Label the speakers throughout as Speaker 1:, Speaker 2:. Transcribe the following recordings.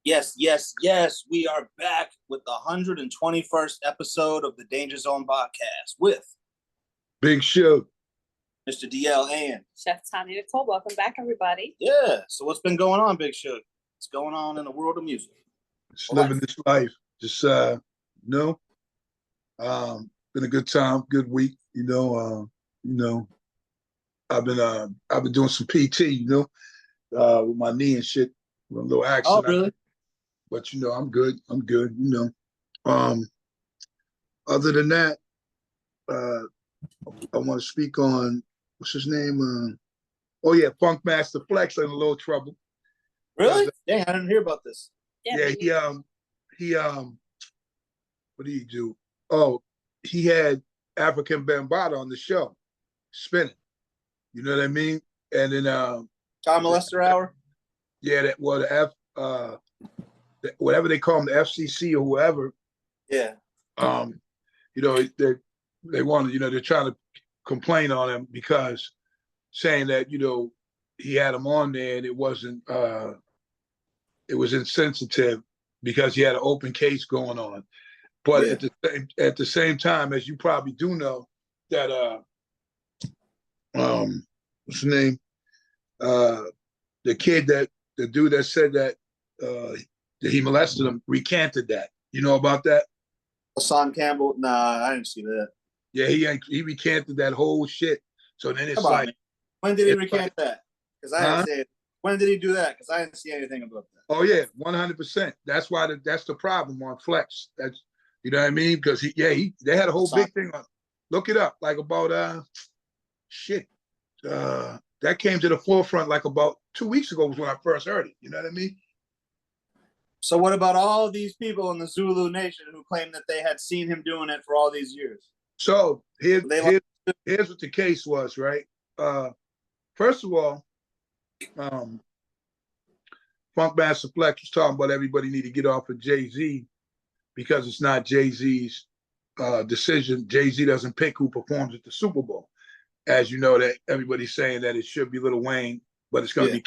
Speaker 1: Yes, yes, yes. We are back with the 121st episode of the Danger Zone podcast with
Speaker 2: Big Show.
Speaker 1: Mr. DL and
Speaker 3: Chef Tanya Nicole. Welcome back, everybody.
Speaker 1: Yeah. So what's been going on, Big Show? What's going on in the world of music?
Speaker 2: Just living this life. Just been a good time, good week. I've been doing some PT, with my knee and shit, with a little accident.
Speaker 1: Oh, really?
Speaker 2: But I'm good. Other than that, I want to speak on what's his name? Funk Master Flex in a little trouble.
Speaker 1: Really? Dang, I didn't hear about this.
Speaker 2: Yeah, he what did he do? Oh, he had African Bambaataa on the show, spinning. You know what I mean? And then
Speaker 1: Child molester hour?
Speaker 2: Yeah, whatever they call them, the FCC or whoever.
Speaker 1: Yeah.
Speaker 2: They want to, they're trying to complain on him because saying that, he had him on there and it was insensitive because he had an open case going on. But at the same time, as you probably do know, that what's his name? The dude that said that he molested him recanted that. You know about that?
Speaker 1: Hassan Campbell? Nah, I didn't see that.
Speaker 2: Yeah, he recanted that whole shit. So then it's
Speaker 1: like, when did he recant that? Because I didn't say it. When did he do that? Because I didn't see anything about that.
Speaker 2: Oh yeah, 100%. That's why that's the problem on Flex. That's, you know what I mean? Because they had a whole big thing on. Look it up, like about that came to the forefront like about 2 weeks ago was when I first heard it. You know what I mean?
Speaker 1: So what about all these people in the Zulu Nation who claim that they had seen him doing it for all these years?
Speaker 2: So here's what the case was, right? First of all, Funk Master Flex was talking about everybody need to get off of Jay-Z because it's not Jay-Z's decision. Jay-Z doesn't pick who performs at the Super Bowl. As you know, that everybody's saying that it should be Lil Wayne, but it's going to be,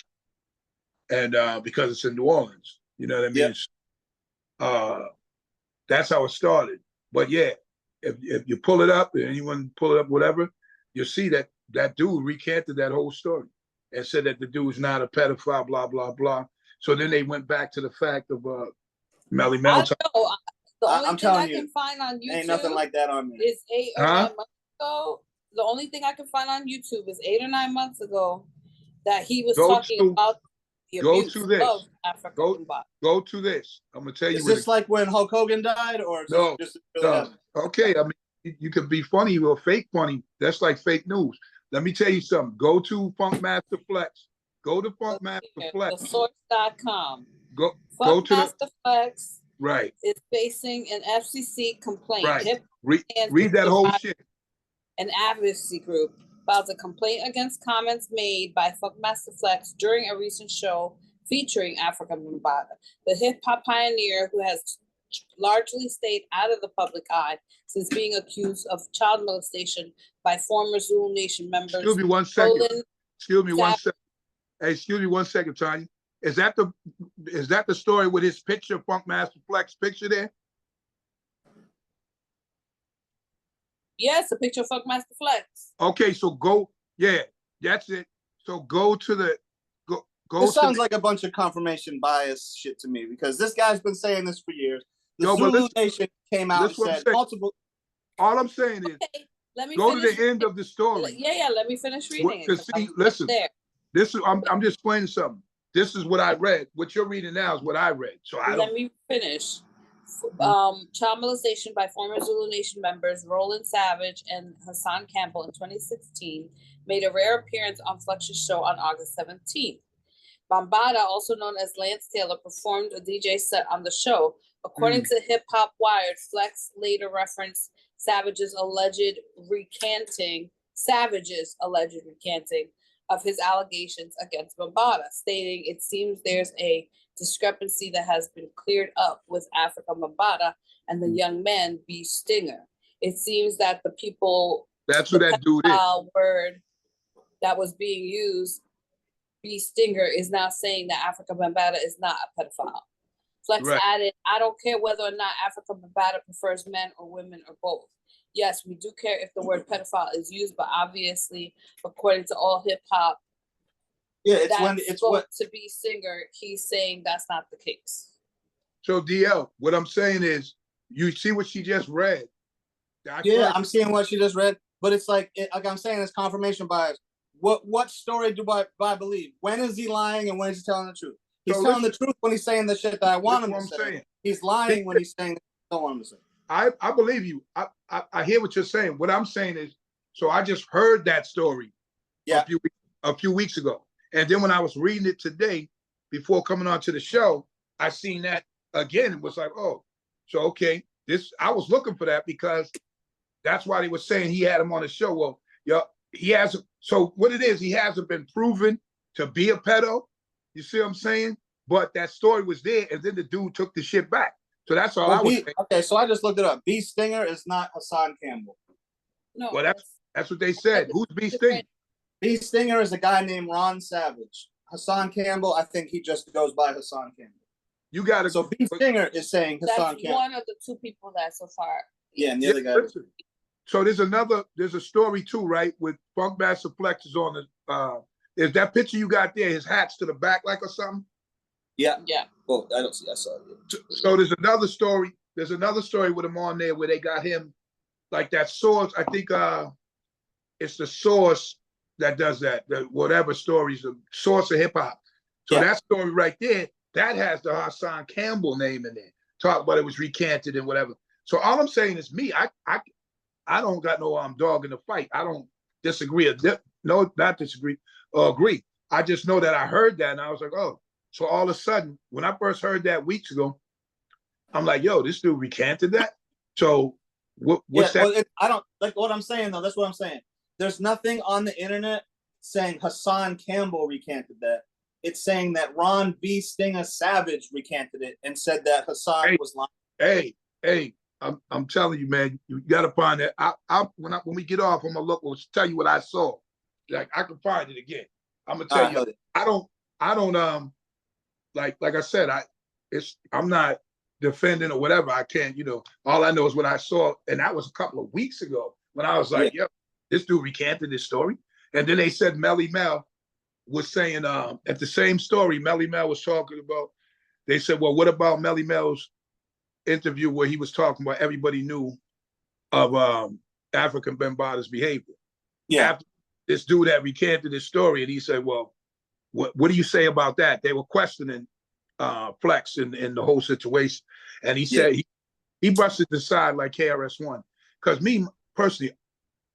Speaker 2: and because it's in New Orleans, you know what I mean? Yeah. That's how it started. But yeah, if you pull it up, anyone pull it up, whatever, you'll see that dude recanted that whole story and said that the dude's not a pedophile, blah, blah, blah. So then they went back to the fact of Melly Mel.
Speaker 3: The only thing I can find on YouTube
Speaker 1: ain't nothing like that on me.
Speaker 3: Is 8 or 9 months ago. The only thing I can find on YouTube is 8 or 9 months ago that he was talking about the abuse of African body.
Speaker 2: Go to this. I'm gonna tell you.
Speaker 1: Is this like when Hulk Hogan died, or
Speaker 2: no? Okay, I mean, you could be funny or fake funny. That's like fake news. Let me tell you something. Go to Funk Master Flex. Go to Funk Master Flex.
Speaker 3: Thesource.com.
Speaker 2: Go to
Speaker 3: Master Flex.
Speaker 2: Right.
Speaker 3: Is facing an FCC complaint.
Speaker 2: Right. Read that whole shit.
Speaker 3: An advocacy group filed a complaint against comments made by Funk Master Flex during a recent show featuring Africa Bambaataa, the hip-hop pioneer who has largely stayed out of the public eye since being accused of child molestation by former Zulu Nation members.
Speaker 2: Excuse me one second. Hey, excuse me one second, Tanya. Is that the story with his picture, Funk Master Flex picture there?
Speaker 3: Yes, a picture of Funk Master Flex.
Speaker 2: Okay, so that's it. So go to the go.
Speaker 1: This sounds like a bunch of confirmation bias shit to me because this guy's been saying this for years. The Zulu Nation came out and said multiple.
Speaker 2: All I'm saying is,
Speaker 3: let me
Speaker 2: go to the end of the story.
Speaker 3: Yeah. Let me finish reading
Speaker 2: it. See, listen. This is I'm just explaining something. This is what I read. What you're reading now is what I read. So
Speaker 3: let me finish. Child molestation by former Zulu Nation members Roland Savage and Hassan Campbell in 2016 made a rare appearance on Flex's show on August 17th. Bambaataa, also known as Lance Taylor, performed a DJ set on the show. According to Hip Hop Wired, Flex later referenced Savage's alleged recanting of his allegations against Bambaataa, stating it seems there's a discrepancy that has been cleared up with Africa Bambaataa and the young man B. Stinger. It seems that the people
Speaker 2: that's what that dude is.
Speaker 3: Word that was being used, B. Stinger, is now saying that Africa Bambaataa is not a pedophile. Flex added, I don't care whether or not Africa Bambaataa prefers men or women or both. Yes, we do care if the word pedophile is used, but obviously, according to all hip hop, to be singer, he's saying that's not the case.
Speaker 2: So DL, what I'm saying is, you see what she just read.
Speaker 1: I'm seeing what she just read, but it's like I'm saying, it's confirmation bias. What story do I believe? When is he lying and when is he telling the truth? He's telling the truth when he's saying the shit that I want him to say. He's lying when he's saying I don't want him to say.
Speaker 2: I believe you. I hear what you're saying. What I'm saying is, so I just heard that story a few weeks ago. And then when I was reading it today, before coming on to the show, I seen that again and was like, oh, so okay. I was looking for that because that's why they were saying he had him on the show. Well, he hasn't. So what it is, he hasn't been proven to be a pedo. You see what I'm saying? But that story was there, and then the dude took the shit back. So that's all I was saying. Okay,
Speaker 1: so I just looked it up. B Stinger is not Hassan Campbell.
Speaker 3: No.
Speaker 2: Well, that's what they said. Who's B Stinger?
Speaker 1: B Stinger is a guy named Ron Savage. Hassan Campbell, I think he just goes by Hassan Campbell.
Speaker 2: You got it.
Speaker 1: So B Stinger is saying Hassan Campbell.
Speaker 3: That's one of the two people that so far.
Speaker 1: Yeah, and the other guy.
Speaker 2: Listen. So there's a story too, right? With Funkmaster Flex is on the is that picture you got there, his hat's to the back like or something?
Speaker 1: Yeah.
Speaker 3: Yeah.
Speaker 1: Well, I don't see. I saw it.
Speaker 2: So there's another story. There's another story with him on there where they got him like that source. I think it's the source that does that. Whatever stories, the source of hip hop. So that story right there, that has the Hassan Campbell name in there. Talk about it was recanted and whatever. So all I'm saying is me. I don't got no dog in the fight. I don't disagree. No, not disagree or agree. I just know that I heard that and I was like, oh. So all of a sudden, when I first heard that weeks ago, I'm like, yo, this dude recanted that. So what's that?
Speaker 1: Well, I don't like what I'm saying though. That's what I'm saying. There's nothing on the internet saying Hassan Campbell recanted that. It's saying that Ron B. Stinger Savage recanted it and said that Hassan was lying.
Speaker 2: Hey, I'm telling you, man, you got to find that. When we get off, I'm gonna look. We'll tell you what I saw. Like I can find it again. I'm gonna tell you. I don't. Like I said, I'm not defending or whatever. I can't. All I know is what I saw, and that was a couple of weeks ago when I was like, "Yo, this dude recanted this story." And then they said Melly Mel was saying at the same story, Melly Mel was talking about. They said, "Well, what about Melly Mel's interview where he was talking about everybody knew of African Bambaataa's behavior?"
Speaker 1: Yeah.
Speaker 2: After this dude had recanted his story, and he said, "Well, what do you say about that?" They were questioning Flex in the whole situation, and he said he brushed it aside like KRS-One. Because me personally,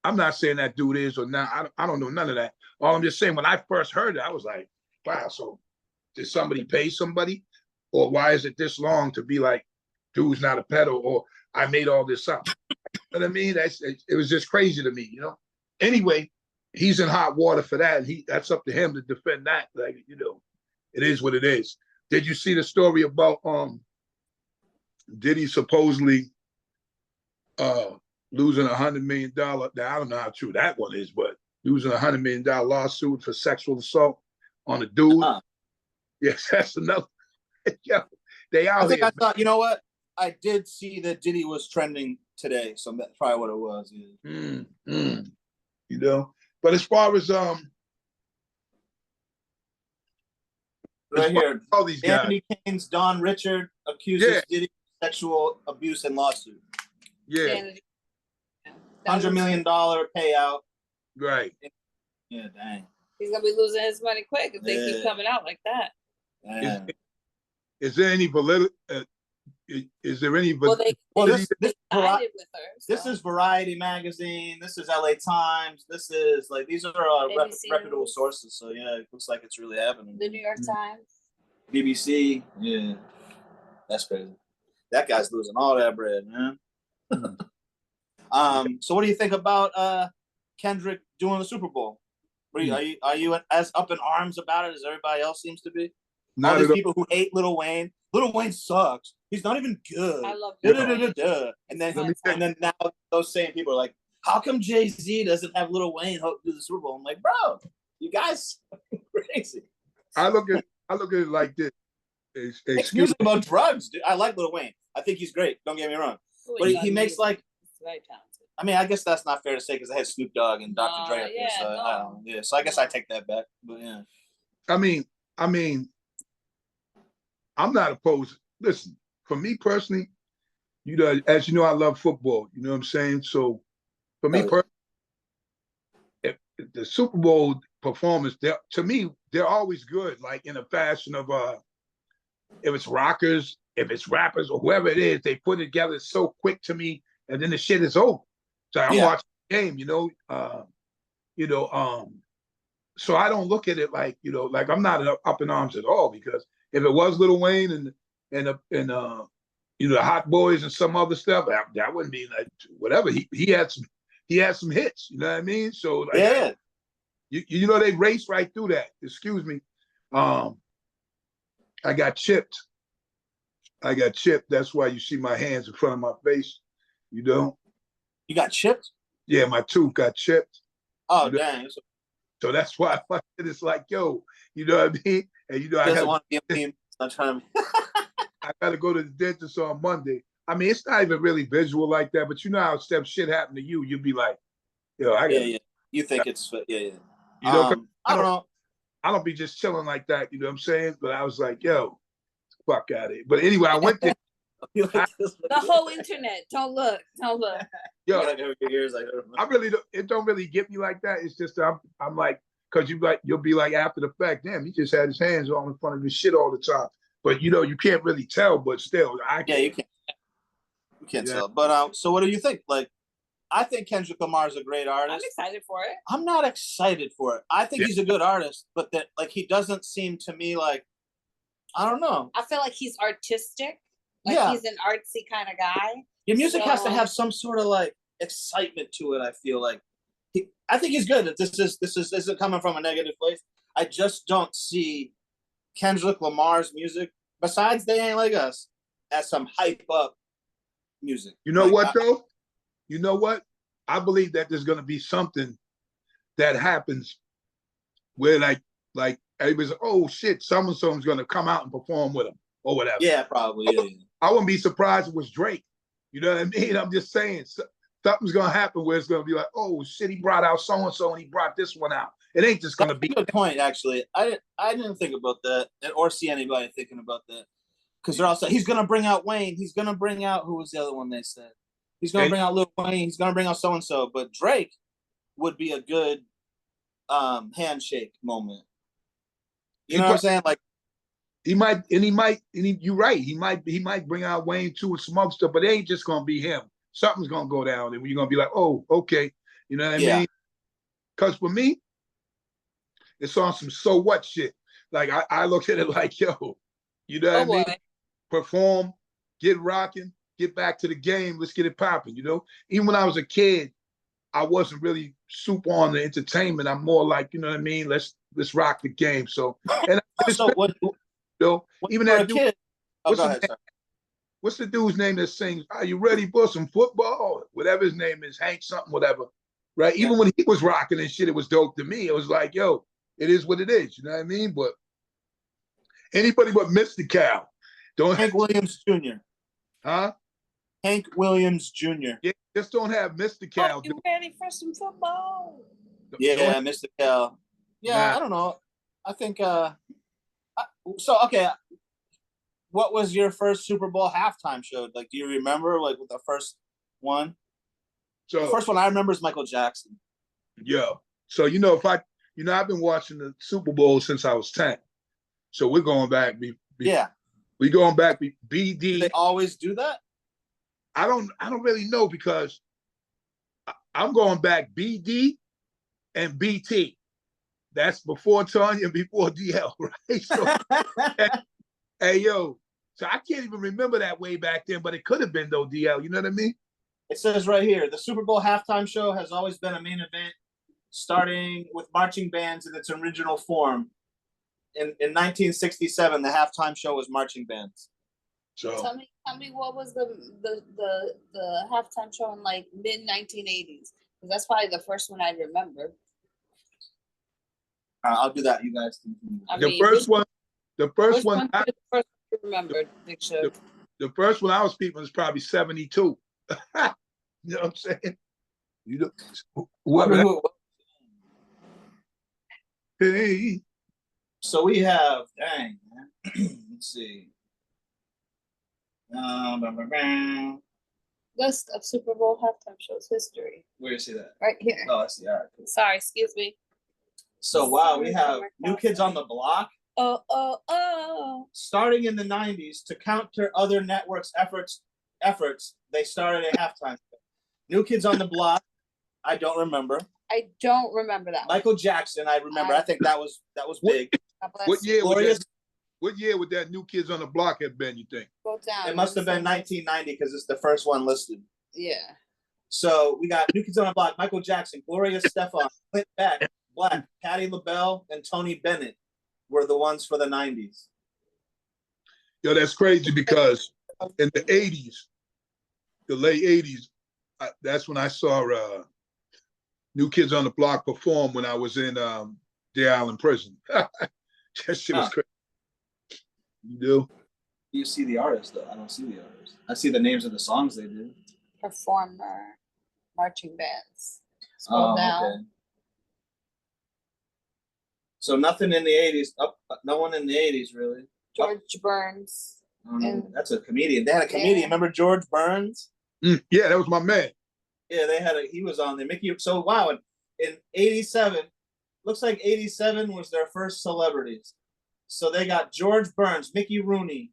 Speaker 2: I'm not saying that dude is or not. I don't know none of that. All I'm just saying, when I first heard it, I was like, wow. So did somebody pay somebody, or why is it this long to be like, dude's not a pedo, or I made all this up? You know what I mean? It was just crazy to me, Anyway, he's in hot water for that. That's up to him to defend that. Like, it is what it is. Did you see the story about Diddy supposedly losing $100 million? Now, I don't know how true that one is, but losing $100 million lawsuit for sexual assault on a dude. Yes, that's another. Yeah, they out here.
Speaker 1: I thought, you know what? I did see that Diddy was trending today, so that's probably what it was. Yeah.
Speaker 2: But as far as
Speaker 1: right here,
Speaker 2: all these guys.
Speaker 1: Anthony Kane's Don Richard accuses Diddy of sexual abuse and lawsuit.
Speaker 2: Yeah.
Speaker 1: $100 million payout.
Speaker 2: Right.
Speaker 1: Yeah, dang.
Speaker 3: He's gonna be losing his money quick if they keep coming out like that.
Speaker 2: Is there any validity? Is there any?
Speaker 1: This is Variety magazine. This is LA Times. This is these are reputable sources. So yeah, it looks like it's really happening.
Speaker 3: The New York Times,
Speaker 1: BBC. Yeah, that's crazy. That guy's losing all that bread, man. So what do you think about Kendrick doing the Super Bowl? Are you as up in arms about it as everybody else seems to be? All these people who hate Lil Wayne. Lil Wayne sucks. He's not even good.
Speaker 3: I love Lil
Speaker 1: And then now those same people are like, how come Jay-Z doesn't have Lil Wayne do the Super Bowl? I'm like, bro, you guys are crazy.
Speaker 2: I look at it like this.
Speaker 1: Makes music about drugs, dude. I like Lil Wayne. I think he's great. Don't get me wrong. But he makes like.
Speaker 3: Very talented.
Speaker 1: I mean, I guess that's not fair to say because I had Snoop Dogg and Dr. Dre up there, so so I guess I take that back. But yeah.
Speaker 2: I mean, I'm not opposed. Listen, for me personally, as you know, I love football. You know what I'm saying? So for me personally, if the Super Bowl performance, to me, they're always good, like in a fashion of if it's rockers, if it's rappers, or whoever it is, they put it together so quick to me, and then the shit is over. So I'm watching the game, so I don't look at it like, like I'm not up in arms at all, because if it was Lil Wayne and the Hot Boys and some other stuff, that wouldn't be like whatever. He had some hits, you know what I mean? So like, they raced right through that. Excuse me. I got chipped. That's why you see my hands in front of my face. You
Speaker 1: got chipped?
Speaker 2: Yeah, my tooth got chipped.
Speaker 1: Oh, dang.
Speaker 2: So that's why it's like, yo, you know what I mean? And I
Speaker 1: doesn't want to be a meme. I'm trying to.
Speaker 2: I gotta go to the dentist on Monday. I mean, it's not even really visual like that, but you know how shit happen to you, you'd be like, yo, I got.
Speaker 1: Yeah. You think it's
Speaker 2: I
Speaker 1: don't know.
Speaker 2: I don't be just chilling like that. You know what I'm saying? But I was like, yo, fuck out of it. But anyway, I went there.
Speaker 3: The whole internet. Don't look.
Speaker 2: Yo, I really don't. It don't really get me like that. It's just I'm like, because you'll be like after the fact, damn, he just had his hands all in front of his shit all the time. But you can't really tell. But still,
Speaker 1: you can't tell. But so what do you think? Like, I think Kendrick Lamar is a great artist.
Speaker 3: I'm excited for it.
Speaker 1: I'm not excited for it. I think he's a good artist, but that like he doesn't seem to me like, I don't know.
Speaker 3: I feel like he's artistic. Like he's an artsy kind of guy.
Speaker 1: Your music has to have some sort of like excitement to it. I feel like I think he's good. This isn't coming from a negative place. I just don't see Kendrick Lamar's music, besides They Ain't Like Us, as some hype up music.
Speaker 2: You know what though? You know what? I believe that there's gonna be something that happens where like everybody's like, oh shit, so and so's gonna come out and perform with him or whatever.
Speaker 1: Yeah, probably. Yeah.
Speaker 2: I wouldn't be surprised if it was Drake. You know what I mean? I'm just saying something's gonna happen where it's gonna be like, oh shit, he brought out so and so and he brought this one out. It ain't just gonna be
Speaker 1: a good point. Actually, I didn't think about that or see anybody thinking about that, because they're also he's gonna bring out Wayne. He's gonna bring out who was the other one they said. He's gonna bring out Lil Wayne. He's gonna bring out so and so. But Drake would be a good handshake moment. You know what I'm saying? Like.
Speaker 2: You're right. He might bring out Wayne too and some other stuff, but it ain't just gonna be him. Something's gonna go down, and you're gonna be like, oh, okay, you know what I mean? Because for me, it's on some so what shit. Like I look at it like, yo, you know what I mean? Perform, get rocking, get back to the game. Let's get it popping. Even when I was a kid, I wasn't really super on the entertainment. I'm more like, you know what I mean? Let's rock the game. So and
Speaker 1: so what?
Speaker 2: Even that dude, what's the dude's name that sings, are you ready for some football? Whatever his name is, Hank something, whatever. Right? Yeah. Even when he was rocking and shit, it was dope to me. It was like, yo, it is what it is. You know what I mean? But anybody but Mr. Cal.
Speaker 1: Hank Williams Jr.
Speaker 2: Huh?
Speaker 1: Hank Williams Jr.
Speaker 2: Yeah, just don't have Mr. Cal.
Speaker 3: Are you ready for some football?
Speaker 1: Yeah, Mr. Cal. Yeah, I don't know. I think okay, what was your first Super Bowl halftime show? Like, do you remember like with the first one? So the first one I remember is Michael Jackson.
Speaker 2: Yeah. So if I've been watching the Super Bowl since I was 10. So we're going back. We're going back. BD.
Speaker 1: Do they always do that?
Speaker 2: I don't really know, because I'm going back BD and BT. That's before Tanya and before DL, right? So, hey, yo, so I can't even remember that way back then, but it could have been, though, DL. You know what I mean?
Speaker 1: It says right here, the Super Bowl halftime show has always been a main event, starting with marching bands in its original form. In 1967, the halftime show was marching bands.
Speaker 2: So
Speaker 3: tell me what was the halftime show in like mid 1980s? Because that's probably the first one I remember.
Speaker 1: I'll do that. You guys.
Speaker 2: The first one
Speaker 3: remember, Big Show.
Speaker 2: The first one I was peeping was probably 72. You know what I'm saying? You know, whoever that, hey.
Speaker 1: So we have, dang, man. Let's see.
Speaker 3: List of Super Bowl halftime shows history.
Speaker 1: Where do you see that?
Speaker 3: Right here.
Speaker 1: Oh, I see. All right. Cool.
Speaker 3: Sorry, excuse me.
Speaker 1: So wow, we have New Kids on the Block.
Speaker 3: Oh.
Speaker 1: Starting in the 90s to counter other networks' efforts, they started a halftime show. New Kids on the Block. I don't remember.
Speaker 3: I don't remember that.
Speaker 1: Michael Jackson. I remember. I think that was big.
Speaker 2: What year would that New Kids on the Block have been, you think?
Speaker 3: Go down.
Speaker 1: It must have been 1990 because it's the first one listed.
Speaker 3: Yeah.
Speaker 1: So we got New Kids on the Block, Michael Jackson, Gloria Estefan, Clint Black, Patti LaBelle, and Tony Bennett were the ones for the 90s.
Speaker 2: Yo, that's crazy because in the 80s, the late 80s, that's when I saw New Kids on the Block perform when I was in Deer Island Prison. That shit was crazy. You do?
Speaker 1: You see the artists, though. I don't see the artists. I see the names of the songs they did.
Speaker 3: Performer, marching bands. Scroll down.
Speaker 1: Okay. So nothing in the 80s. No one in the 80s, really.
Speaker 3: George Burns.
Speaker 1: That's a comedian. They had a comedian. Remember George Burns?
Speaker 2: Yeah, that was my man.
Speaker 1: Yeah, he was on there. Mickey. So wow, in 87, looks like 87 was their first celebrities. So they got George Burns, Mickey Rooney,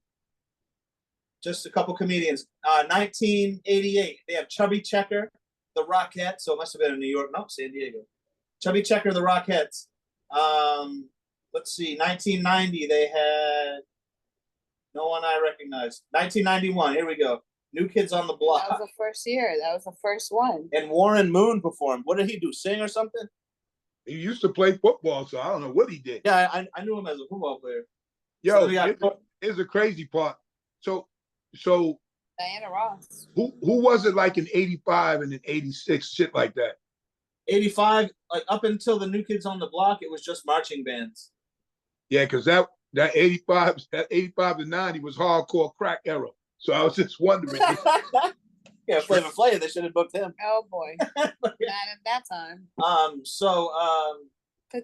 Speaker 1: just a couple comedians. 1988, they have Chubby Checker, the Rockettes. So it must have been in New York. No, San Diego. Chubby Checker, the Rockettes. Let's see. 1990, they had no one I recognize. 1991, here we go. New Kids on the Block.
Speaker 3: That was the first year. That was the first one.
Speaker 1: And Warren Moon performed. What did he do? Sing or something?
Speaker 2: He used to play football, so I don't know what he did.
Speaker 1: Yeah, I knew him as a football player.
Speaker 2: Yo, here's the crazy part. So
Speaker 3: Diana Ross.
Speaker 2: Who was it like in 85 and in 86, shit like that?
Speaker 1: 85, like up until the New Kids on the Block, it was just marching bands.
Speaker 2: Yeah, because that 85 to 90 was hardcore crack era. So I was just wondering.
Speaker 1: Yeah, Flavor Flav, they should have booked him.
Speaker 3: Oh boy. Not at that time.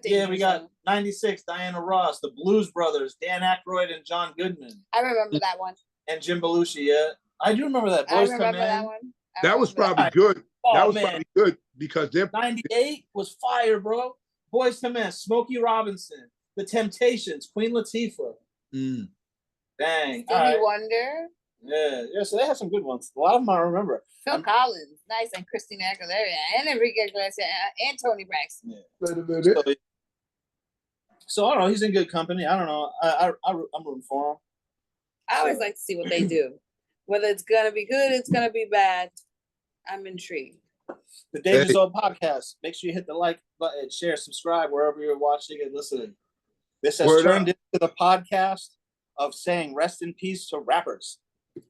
Speaker 1: Yeah, we got 96, Diana Ross, the Blues Brothers, Dan Aykroyd and John Goodman.
Speaker 3: I remember that one.
Speaker 1: And Jim Belushi, yeah. I do remember that.
Speaker 3: I remember that one.
Speaker 2: That was probably good. That was probably good because they're
Speaker 1: 98 was fire, bro. Boys to Men, Smokey Robinson, The Temptations, Queen Latifah. Dang.
Speaker 3: Stevie Wonder.
Speaker 1: Yeah, so they have some good ones. A lot of them I remember.
Speaker 3: Phil Collins, nice, and Christina Aguilera, and Enrique Iglesias, and Tony Braxton.
Speaker 1: Yeah. So I don't know. He's in good company. I don't know. I'm rooting for him.
Speaker 3: I always like to see what they do. Whether it's gonna be good, it's gonna be bad. I'm intrigued.
Speaker 1: The Dangerous Old Podcast. Make sure you hit the like button, share, subscribe wherever you're watching and listening. This has turned into the podcast of saying rest in peace to rappers.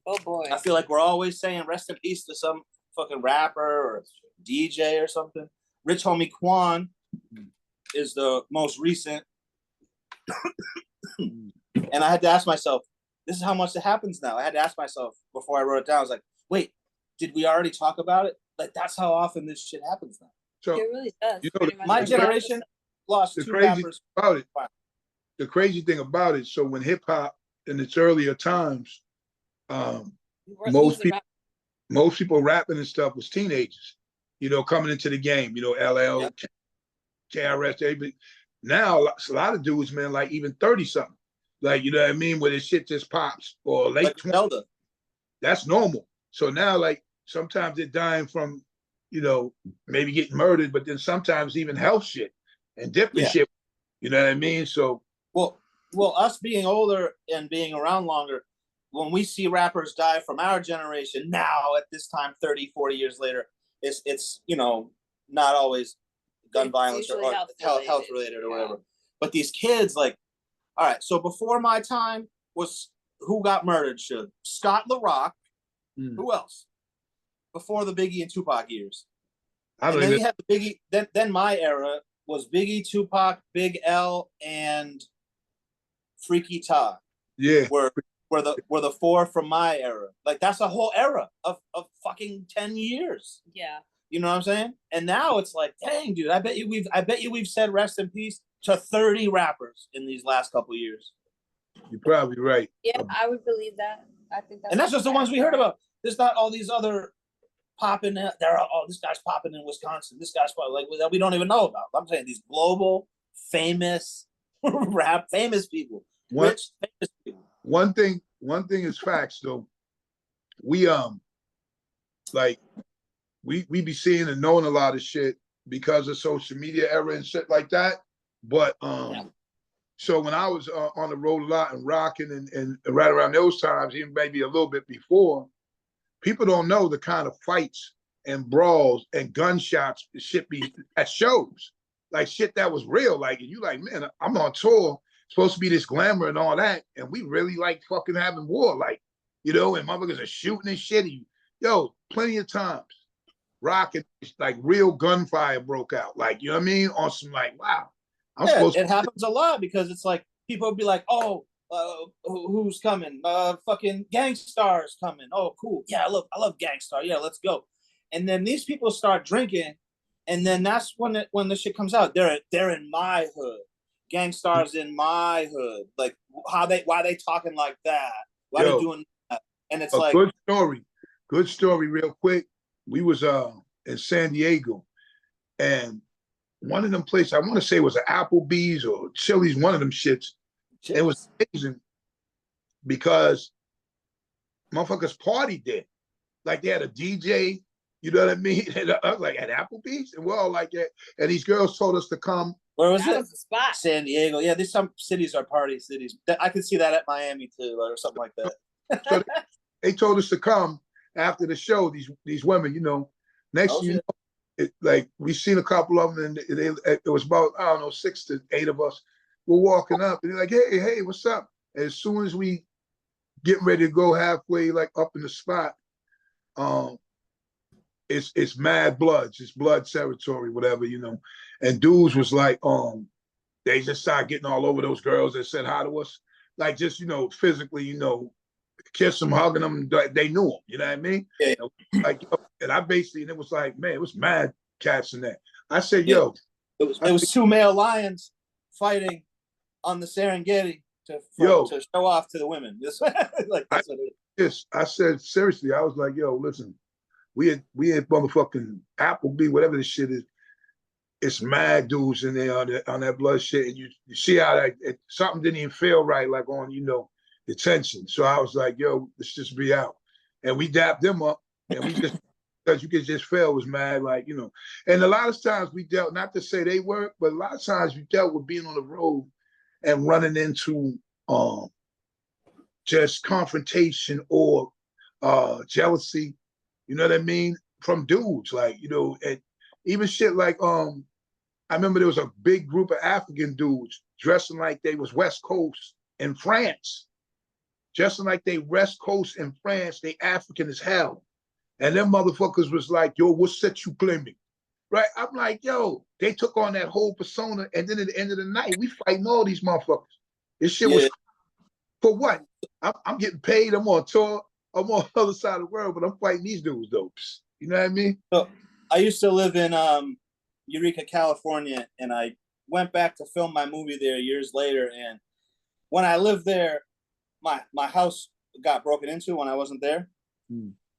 Speaker 3: Oh boy.
Speaker 1: I feel like we're always saying rest in peace to some fucking rapper or DJ or something. Rich Homie Quan is the most recent. And I had to ask myself, this is how much it happens now. I had to ask myself before I wrote it down. I was like, wait, did we already talk about it? Like, that's how often this shit happens now.
Speaker 2: So,
Speaker 3: it really does.
Speaker 2: You know,
Speaker 1: my generation lost two rappers.
Speaker 2: The crazy thing about it, so when hip hop in its earlier times, most people rapping and stuff was teenagers, you know, coming into the game, you know, LL, KRS, everybody. Now, a lot of dudes, man, like even 30 something, like, you know what I mean, where this shit just pops, or late
Speaker 1: like
Speaker 2: 20s. That's normal. So now, like, sometimes they're dying from, you know, maybe getting murdered, but then sometimes even health shit and different shit. You know what I mean? So,
Speaker 1: well, us being older and being around longer, when we see rappers die from our generation now at this time, 30, 40 years later, it's you know, not always gun violence or health related or whatever. But these kids, like, all right, so before my time was who got murdered? Scott LaRock. Who else? Before the Biggie and Tupac years. And then you had the Biggie, then my era was Biggie, Tupac, Big L, and Freaky Tah.
Speaker 2: Yeah.
Speaker 1: Were were the four from my era. Like that's a whole era of fucking 10 years.
Speaker 3: Yeah.
Speaker 1: You know what I'm saying? And now it's like, dang, dude, I bet you we've said rest in peace to 30 rappers in these last couple of years.
Speaker 2: You're probably right.
Speaker 3: Yeah, I would believe that. I think that's
Speaker 1: and that's just the ones we heard about. There's not all these other popping. There are this guy's popping in Wisconsin. This guy's popping, like that we don't even know about. I'm saying these global, famous famous people, rich, famous people.
Speaker 2: One thing is facts though. We like we be seeing and knowing a lot of shit because of social media era and shit like that. But so when I was on the road a lot and rocking and right around those times, even maybe a little bit before, people don't know the kind of fights and brawls and gunshots shit be at shows. Like shit that was real. Like, and you like, man, I'm on tour, supposed to be this glamour and all that, and we really like fucking having war, like, you know, and motherfuckers are shooting and shit. Yo, plenty of times, rocking, like real gunfire broke out. Like, you know what I mean? On some like, wow.
Speaker 1: It happens a lot because it's like people will be like, oh, who's coming? Fucking Gangstar's coming. Oh, cool. Yeah, I love Gangstar. Yeah, let's go. And then these people start drinking, and then that's when the shit comes out. They're in my hood. Gangstar's in my hood. Like why they talking like that? Why they doing that? And it's like
Speaker 2: good story real quick. We was in San Diego, and one of them places, I want to say it was an Applebee's or Chili's, one of them shits. It was amazing because motherfuckers partied there. Like they had a DJ, you know what I mean? And I was like, at Applebee's? And we're all like that. And these girls told us to come.
Speaker 1: Where was
Speaker 3: that
Speaker 1: it?
Speaker 3: Was the spot.
Speaker 1: San Diego. Yeah, there's some cities are party cities. I could see that at Miami too, or something like that.
Speaker 2: So they told us to come after the show, these women, you know. Next thing you know, like we seen a couple of them, and it was about, I don't know, 6 to 8 of us. We're walking up, and they're like, hey, what's up? And as soon as we get ready to go halfway, like up in the spot, it's mad bloods, it's blood territory, whatever, you know. And dudes was like, they just started getting all over those girls that said hi to us, like just, you know, physically, you know, kiss them, hugging them. They knew them, you know what I mean?
Speaker 1: Yeah.
Speaker 2: Like, and I basically, and it was like, man, it was mad cats in there. I said, yo,
Speaker 1: it was 2 male lions fighting on the Serengeti to show off to the women. Like that's what it is.
Speaker 2: I said seriously, I was like, yo, listen, we had motherfucking Applebee, whatever this shit is. It's mad dudes in there on that blood shit, and you see how that something didn't even feel right, like on, you know, the tension. So I was like, yo, let's just be out. And we dapped them up, and we just, because you could just feel was mad, like, you know. And a lot of times we dealt, not to say they weren't, but a lot of times you dealt with being on the road and running into just confrontation or jealousy, you know what I mean, from dudes, like, you know, and even shit like, I remember there was a big group of African dudes dressing like they was West Coast in France. Dressing like they West Coast in France, they African as hell. And them motherfuckers was like, yo, what set you claiming? Right? I'm like, yo, they took on that whole persona, and then at the end of the night, we fighting all these motherfuckers. This shit was for what? I'm getting paid, I'm on tour, I'm on the other side of the world, but I'm fighting these dudes, though. You know what I mean?
Speaker 1: So I used to live in Eureka, California, and I went back to film my movie there years later. And when I lived there, my house got broken into when I wasn't there.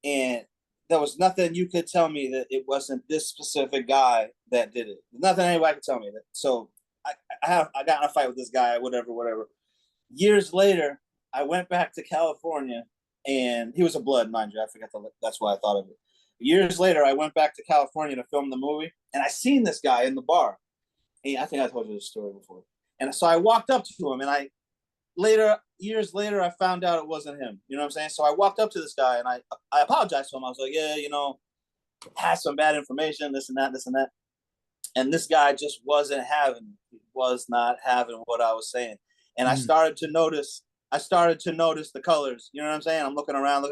Speaker 1: And there was nothing you could tell me that it wasn't this specific guy that did it. Nothing anybody could tell me that. So I got in a fight with this guy, whatever. Years later, I went back to California, and he was a blood, mind you. I forgot that's why I thought of it. Years later, I went back to California to film the movie, and I seen this guy in the bar. And I think I told you this story before. And so I walked up to him, and years later, I found out it wasn't him. You know what I'm saying? So I walked up to this guy, and I apologized to him. I was like, yeah, you know, had some bad information, this and that. And this guy just wasn't having, he was not having what I was saying. And I started to notice the colors. You know what I'm saying? I'm looking around.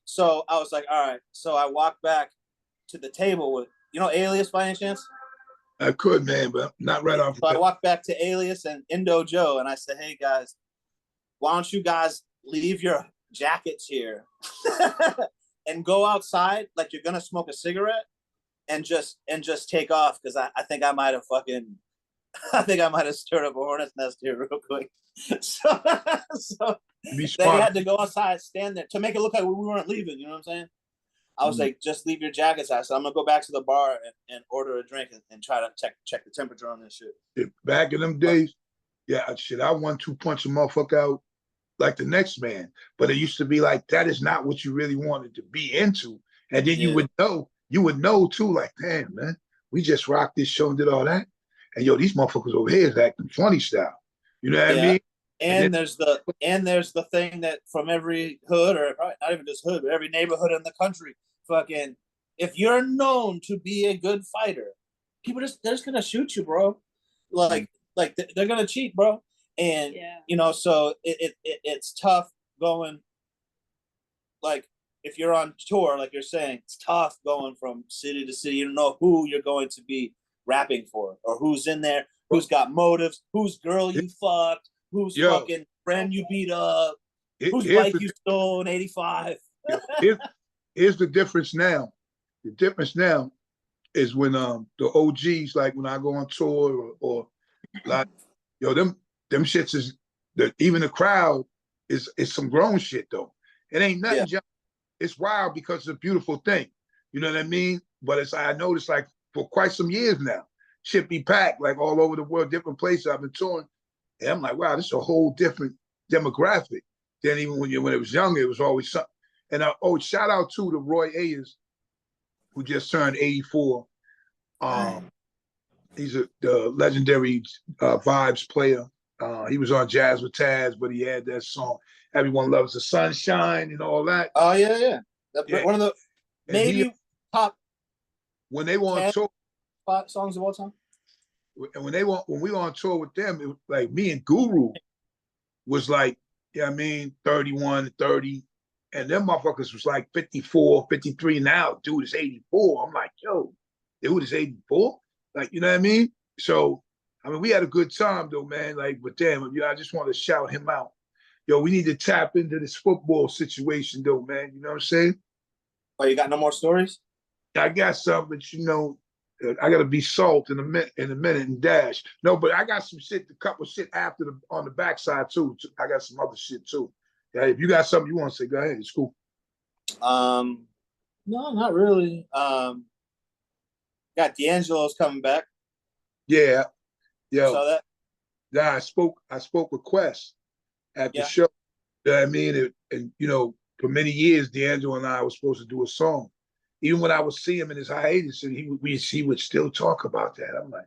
Speaker 1: So I was like, all right. So I walked back to the table with, you know, Alias by any chance?
Speaker 2: I could, man, but not right off.
Speaker 1: So I walked back to Alias and Indo Joe, and I said, hey, guys, why don't you guys leave your jackets here and go outside like you're gonna smoke a cigarette and just take off, because I think I might have stirred up a hornet's nest here real quick. So they had to go outside, stand there to make it look like we weren't leaving. You know what I'm saying? I was like, just leave your jackets out. So I'm gonna go back to the bar and order a drink and try to check the temperature on this shit.
Speaker 2: Back in them days, yeah, shit, I wanted to punch a motherfucker out like the next man. But it used to be like, that is not what you really wanted to be into. And then you would know too, like, damn, man, we just rocked this show and did all that. And yo, these motherfuckers over here is acting funny style. You know what I mean?
Speaker 1: And there's the thing that from every hood, or probably not even just hood, but every neighborhood in the country, fucking, if you're known to be a good fighter, they're just gonna shoot you, bro. Like they're gonna cheat, bro. And you know, so it's tough going, like, if you're on tour, like you're saying, it's tough going from city to city. You don't know who you're going to be rapping for, or who's in there, who's got motives, whose girl you fucked, whose fucking friend you beat up, whose bike you stole in '85.
Speaker 2: Here's the difference now. The difference now is when the OGs, like when I go on tour or like, yo, them shits is, even the crowd is some grown shit though. It ain't nothing. It's wild because it's a beautiful thing. You know what I mean? But I noticed, like, for quite some years now, shit be packed like all over the world, different places I've been touring. And I'm like, wow, this is a whole different demographic than even when it was younger. It was always something. And shout out to the Roy Ayers, who just turned 84. He's the legendary vibes player. He was on Jazz with Taz, but he had that song, Everyone Loves the Sunshine and all that.
Speaker 1: Oh, yeah. One of the maybe top
Speaker 2: when they were on tour
Speaker 1: songs of all time.
Speaker 2: And when we were on tour with them, it was like me and Guru was like, 31, 30. And them motherfuckers was like 54, 53. Now, dude is 84. I'm like, yo, dude is 84? Like, you know what I mean? So, we had a good time though, man. Like, but damn, I just want to shout him out. Yo, we need to tap into this football situation though, man. You know what I'm saying?
Speaker 1: Oh, you got no more stories?
Speaker 2: I got some, but I gotta be salt in a minute and dash. No, but I got some shit, a couple shit after on the backside too. I got some other shit too. Yeah, if you got something you want to say, go ahead. It's cool.
Speaker 1: No, not really. Got D'Angelo's coming back.
Speaker 2: Yeah. Yo.
Speaker 1: Saw that?
Speaker 2: Yeah, I spoke with Quest at the show. You know what I mean? And for many years, D'Angelo and I were supposed to do a song. Even when I would see him in his hiatus, and he would still talk about that. I'm like,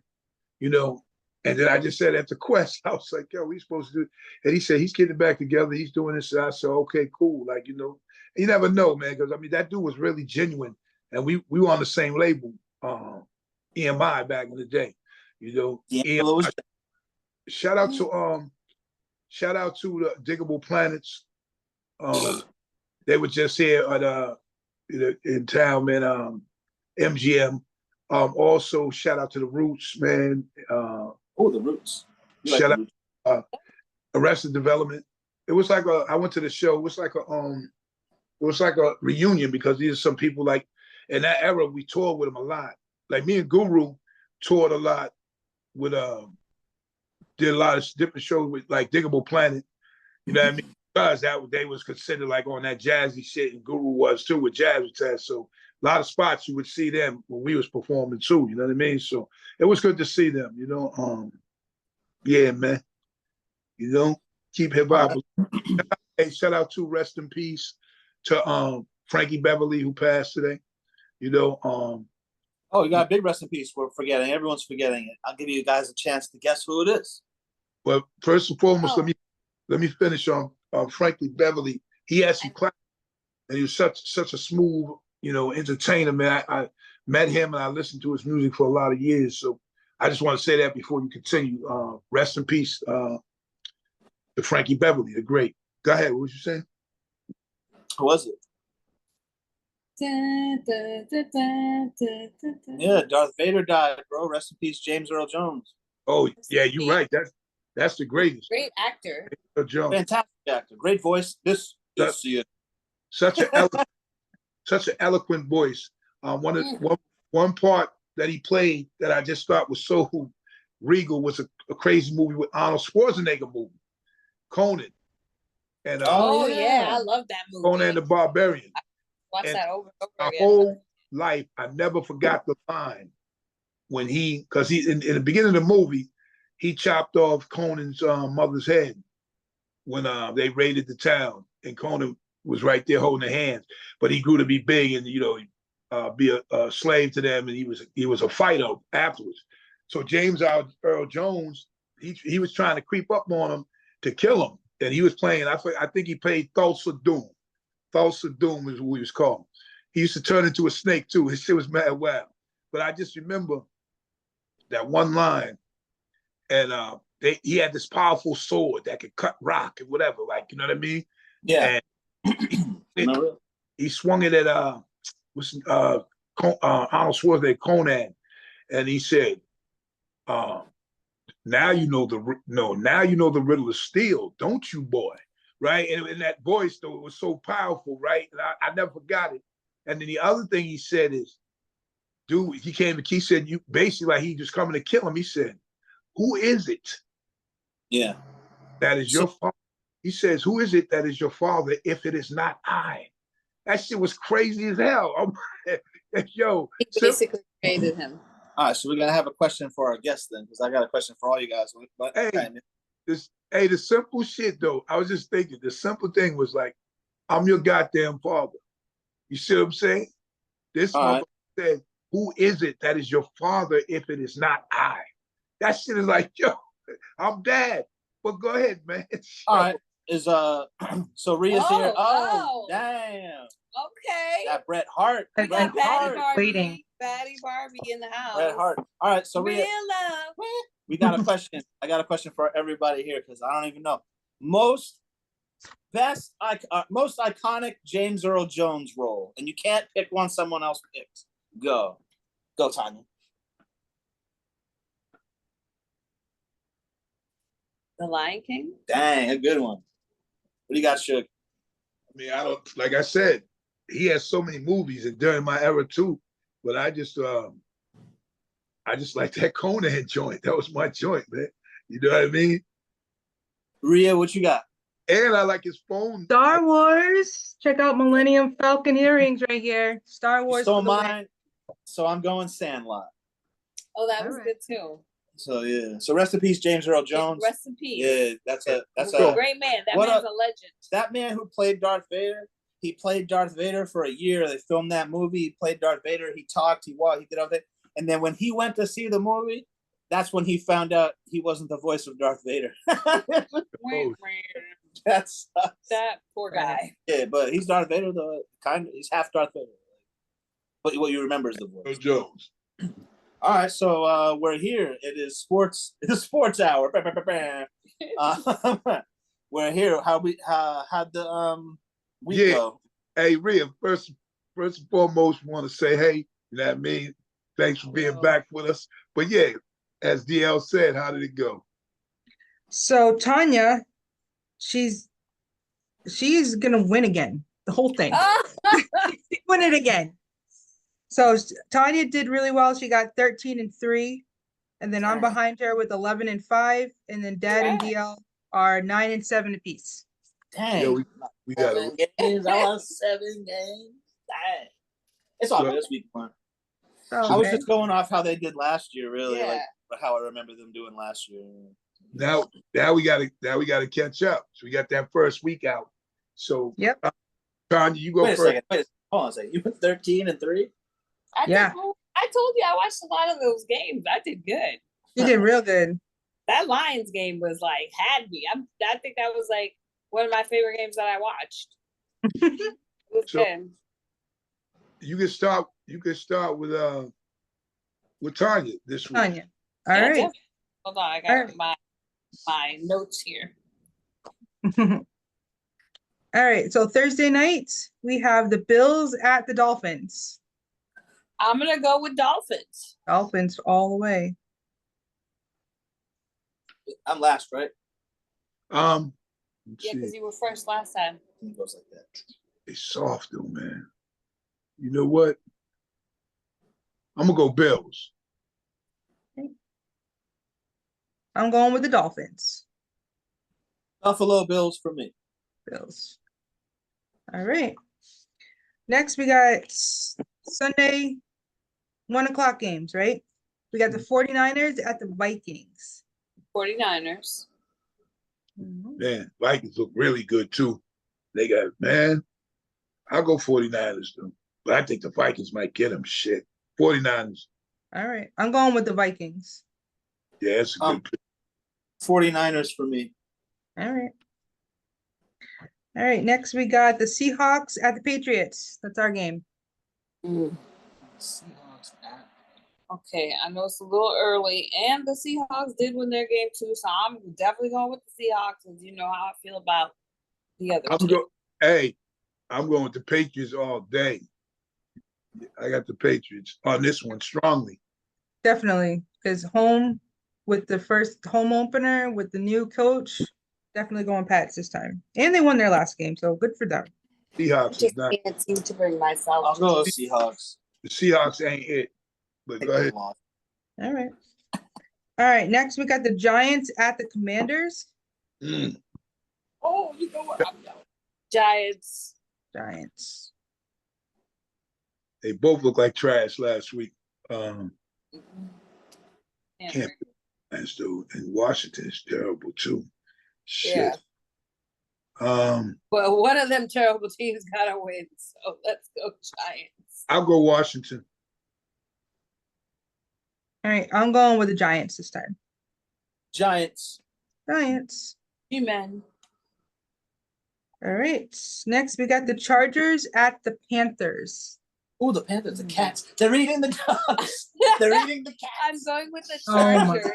Speaker 2: and then I just said at the Quest, I was like, yo, we supposed to do it. And he said, he's getting back together. He's doing this. And I said, okay, cool. Like, you never know, man. Because, that dude was really genuine. And we were on the same label, EMI back in the day. EMI. Shout out to the Diggable Planets. They were just here at in town, man. MGM. Also, shout out to the Roots, man.
Speaker 1: The Roots.
Speaker 2: Shout out Arrested Development. It was like I went to the show. It was like a reunion because these are some people like in that era we toured with them a lot. Like me and Guru toured a lot with did a lot of different shows with like Diggable Planet. You know what I mean? Because they was considered like on that jazzy shit, and Guru was too with Jazz with Taz. So a lot of spots you would see them when we was performing too. You know what I mean? So it was good to see them. Yeah, man. Keep hip hop. Hey, shout out to rest in peace to Frankie Beverly who passed today.
Speaker 1: You got a big rest in peace. We're forgetting. Everyone's forgetting it. I'll give you guys a chance to guess who it is.
Speaker 2: Well, first and foremost, let me finish on Frankie Beverly. He had some class, and he was such a smooth, entertainer, man. I met him and I listened to his music for a lot of years. So I just want to say that before you continue. Rest in peace to Frankie Beverly, the great. Go ahead. What was you saying?
Speaker 1: Who was it? Yeah, Darth Vader died, bro. Rest in peace, James Earl Jones.
Speaker 2: Oh yeah, you're right. That's the greatest.
Speaker 3: Great actor.
Speaker 2: Jones.
Speaker 1: Fantastic actor. Great voice. This year.
Speaker 2: Such an eloquent voice. One part that he played that I just thought was so regal was a crazy movie with Arnold Schwarzenegger movie, Conan. And
Speaker 3: I love that movie.
Speaker 2: Conan the Barbarian.
Speaker 3: Watch that over and over
Speaker 2: my
Speaker 3: again.
Speaker 2: whole life, I never forgot the line when because in the beginning of the movie, he chopped off Conan's mother's head when they raided the town, and Conan was right there holding their hands. But he grew to be big and be a slave to them, and he was a fighter afterwards. So James Earl Jones, he was trying to creep up on him to kill him, and he was playing. I think he played Thulsa Doom. Thulsa Doom is what he was called. He used to turn into a snake too. His shit was mad wild. But I just remember that one line, and he had this powerful sword that could cut rock and whatever, like, you know what I mean?
Speaker 1: Yeah.
Speaker 2: And he swung it at Arnold Schwarzenegger, Conan, and he said, now you know the riddle of steel, don't you, boy? Right? And that voice, though, it was so powerful, right? And I never forgot it. And then the other thing he said is, dude, he said, you basically, like, he was coming to kill him. He said, who is it?
Speaker 1: Yeah.
Speaker 2: That is your father. He says, who is it that is your father if it is not I? That shit was crazy as hell. Yo.
Speaker 3: He basically created him.
Speaker 1: All right, so we're going to have a question for our guests then, because I got a question for all you guys.
Speaker 2: The simple shit, though, I was just thinking, the simple thing was like, I'm your goddamn father. You see what I'm saying? This motherfucker said, who is it that is your father if it is not I? That shit is like, yo, I'm dad. But go ahead, man.
Speaker 1: All right. So Rhea's here.
Speaker 3: Oh,
Speaker 1: damn.
Speaker 3: Okay.
Speaker 1: That Bret Hart.
Speaker 3: We got Batty
Speaker 4: Waiting.
Speaker 3: Barbie in the house.
Speaker 1: Bret Hart. All right, so Rhea,
Speaker 3: Real love.
Speaker 1: we got a question. I got a question for everybody here because I don't even know. Most iconic James Earl Jones role, and you can't pick one someone else picks. Go, Tanya.
Speaker 3: The Lion King.
Speaker 1: Dang, a good one. What do you got, Suge?
Speaker 2: I mean, like I said, he has so many movies, and during my era too. But I just like that Conan joint. That was my joint, man. You know what I mean?
Speaker 1: Rhea, what you got?
Speaker 2: And I like his phone.
Speaker 4: Star Wars. Check out Millennium Falcon earrings right here. Star Wars.
Speaker 1: So mine. So I'm going Sandlot.
Speaker 3: Oh, that was good too.
Speaker 1: So yeah. So rest in peace, James Earl Jones.
Speaker 3: Rest in peace.
Speaker 1: Yeah, that's a
Speaker 3: great man. That man's a legend.
Speaker 1: That man who played Darth Vader. He played Darth Vader for a year. They filmed that movie. He played Darth Vader. He talked. He walked. He did everything. And then when he went to see the movie, that's when he found out he wasn't the voice of Darth Vader. That's
Speaker 3: that poor guy.
Speaker 1: Yeah, but he's Darth Vader. He's half Darth Vader. But what you remember is the voice.
Speaker 2: Jones.
Speaker 1: All right, so we're here. It is sports. It's sports hour. We're here. How'd the week go?
Speaker 2: Hey, Rhea, first and foremost, want to say, hey, you know what I mean? Thanks for being back with us. But yeah, as DL said, how did it go?
Speaker 4: So Tanya, she's gonna win again. The whole thing. She's win it again. So Tanya did really well. She got 13-3, and then I'm behind her with 11-5, and then Dad and DL are 9-7 apiece.
Speaker 1: Dang,
Speaker 2: yeah, we got
Speaker 1: 7 games. I lost 7 games. Dang, it's all good. This week fun. I was just going off how they did last year, really, like how I remember them doing last year.
Speaker 2: Now we gotta catch up. So we got that first week out. So
Speaker 4: yep.
Speaker 2: Tanya, you go first.
Speaker 1: Wait a second. Hold on a second. You went 13-3.
Speaker 3: I told you I watched a lot of those games. I did good.
Speaker 4: You did real good.
Speaker 3: That Lions game was like had me. I think that was like one of my favorite games that I watched. It was good.
Speaker 2: You can start with Tanya this week.
Speaker 4: Tanya. All right.
Speaker 3: Definitely. Hold on, I got my notes here.
Speaker 4: All right. So Thursday night we have the Bills at the Dolphins.
Speaker 3: I'm gonna go with Dolphins.
Speaker 4: Dolphins all the way.
Speaker 1: I'm last, right?
Speaker 2: Let's
Speaker 3: Yeah,
Speaker 2: see.
Speaker 3: because you were first last time.
Speaker 1: It goes like that.
Speaker 2: They soft though, man. You know what? I'm gonna go Bills.
Speaker 4: I'm going with the Dolphins.
Speaker 1: Buffalo Bills for me.
Speaker 4: Bills. All right. Next, we got Sunday 1 o'clock games, right? We got the 49ers at the Vikings.
Speaker 3: 49ers.
Speaker 2: Man, Vikings look really good too. They got, man, I'll go 49ers though. But I think the Vikings might get them. Shit. 49ers.
Speaker 4: All right. I'm going with the Vikings.
Speaker 2: Yeah, it's a good pick.
Speaker 1: 49ers for me.
Speaker 4: All right. All right. Next, we got the Seahawks at the Patriots. That's our game.
Speaker 1: Seahawks at.
Speaker 3: Okay, I know it's a little early, and the Seahawks did win their game too, so I'm definitely going with the Seahawks, because you know how I feel about the other two.
Speaker 2: I'm going with the Patriots all day. I got the Patriots on this one strongly.
Speaker 4: Definitely. Because home with the first home opener with the new coach, definitely going Pats this time. And they won their last game, so good for them.
Speaker 3: I
Speaker 2: Seahawks is
Speaker 3: just
Speaker 2: not.
Speaker 3: can't seem to bring myself.
Speaker 1: I'll go with Seahawks.
Speaker 2: The Seahawks ain't it. But go ahead.
Speaker 4: All right. All right. Next, we got the Giants at the Commanders.
Speaker 3: Oh, you know what? I'm going. Giants.
Speaker 4: Giants.
Speaker 2: They both look like trash last week.
Speaker 3: And
Speaker 2: Can't as though and Washington is terrible too. Shit.
Speaker 3: Yeah. Well, one of them terrible teams gotta win, so let's go Giants.
Speaker 2: I'll go Washington.
Speaker 4: All right. I'm going with the Giants this time.
Speaker 1: Giants.
Speaker 4: Giants.
Speaker 3: Amen.
Speaker 4: All right. Next, we got the Chargers at the Panthers.
Speaker 1: Oh, the Panthers, the Cats. They're eating the dogs. They're eating the cats.
Speaker 3: I'm going with the
Speaker 4: Oh my
Speaker 3: Chargers.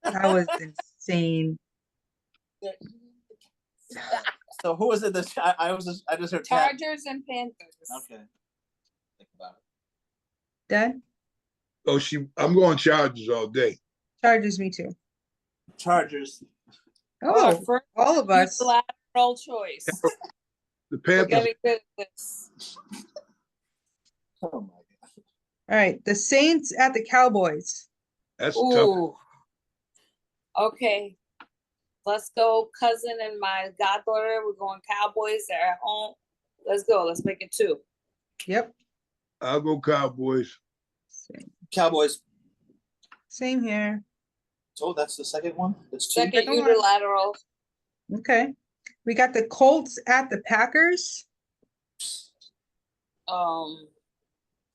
Speaker 4: That was insane.
Speaker 1: So who was it? I just heard
Speaker 3: Chargers and Panthers.
Speaker 1: Okay. Think about it.
Speaker 4: Dad?
Speaker 2: Oh, I'm going Chargers all day.
Speaker 4: Chargers, me too.
Speaker 1: Chargers.
Speaker 4: Oh,
Speaker 3: for
Speaker 4: all of us.
Speaker 3: Lateral choice.
Speaker 2: The
Speaker 3: We're
Speaker 2: Panthers.
Speaker 3: getting good at this.
Speaker 1: Oh my god.
Speaker 4: All right. The Saints at the Cowboys.
Speaker 2: That's tough.
Speaker 3: Ooh. Okay. Let's go, cousin and my goddaughter. We're going Cowboys. They're at home. Let's go. Let's make it 2.
Speaker 4: Yep.
Speaker 2: I'll go Cowboys.
Speaker 1: Cowboys.
Speaker 4: Same here.
Speaker 1: So that's the second one? That's 2?
Speaker 3: Second
Speaker 4: Second one.
Speaker 3: unilateral.
Speaker 4: Okay. We got the Colts at the Packers.
Speaker 3: I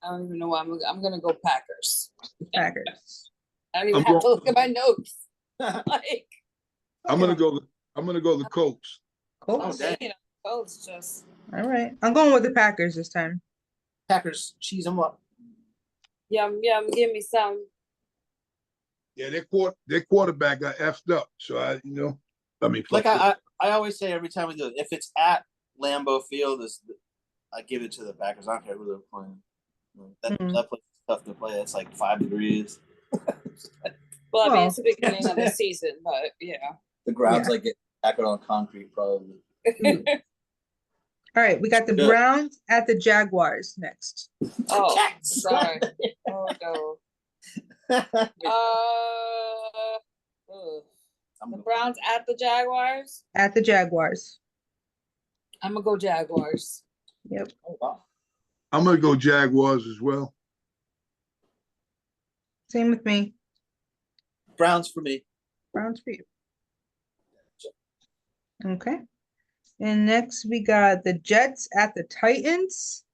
Speaker 3: don't even know why I'm gonna go Packers.
Speaker 4: Packers.
Speaker 3: I don't even have to look at my notes. Like,
Speaker 2: I'm gonna go the Colts.
Speaker 4: Colts.
Speaker 1: dang.
Speaker 3: you know, Colts just
Speaker 4: All right. I'm going with the Packers this time.
Speaker 1: Packers, cheese them up.
Speaker 3: yum, give me some.
Speaker 2: Yeah, their quarterback got effed up. So
Speaker 1: Like I always say every time we do it, if it's at Lambeau Field, I give it to the Packers. I don't care who they're playing. That place is tough to play. It's like 5 degrees.
Speaker 3: Well, I mean, it's the beginning of the season, but yeah.
Speaker 1: The ground's like getting tackled on concrete, probably.
Speaker 4: All right. We got the
Speaker 1: Good.
Speaker 4: Browns at the Jaguars next.
Speaker 3: Oh,
Speaker 1: Cats.
Speaker 3: sorry. Oh no. The Browns at the Jaguars.
Speaker 4: At the Jaguars.
Speaker 3: I'm gonna go Jaguars.
Speaker 4: Yep.
Speaker 1: Oh, wow.
Speaker 2: I'm gonna go Jaguars as well.
Speaker 4: Same with me.
Speaker 1: Browns for me.
Speaker 4: Browns for you. Okay. And next we got the Jets at the Titans.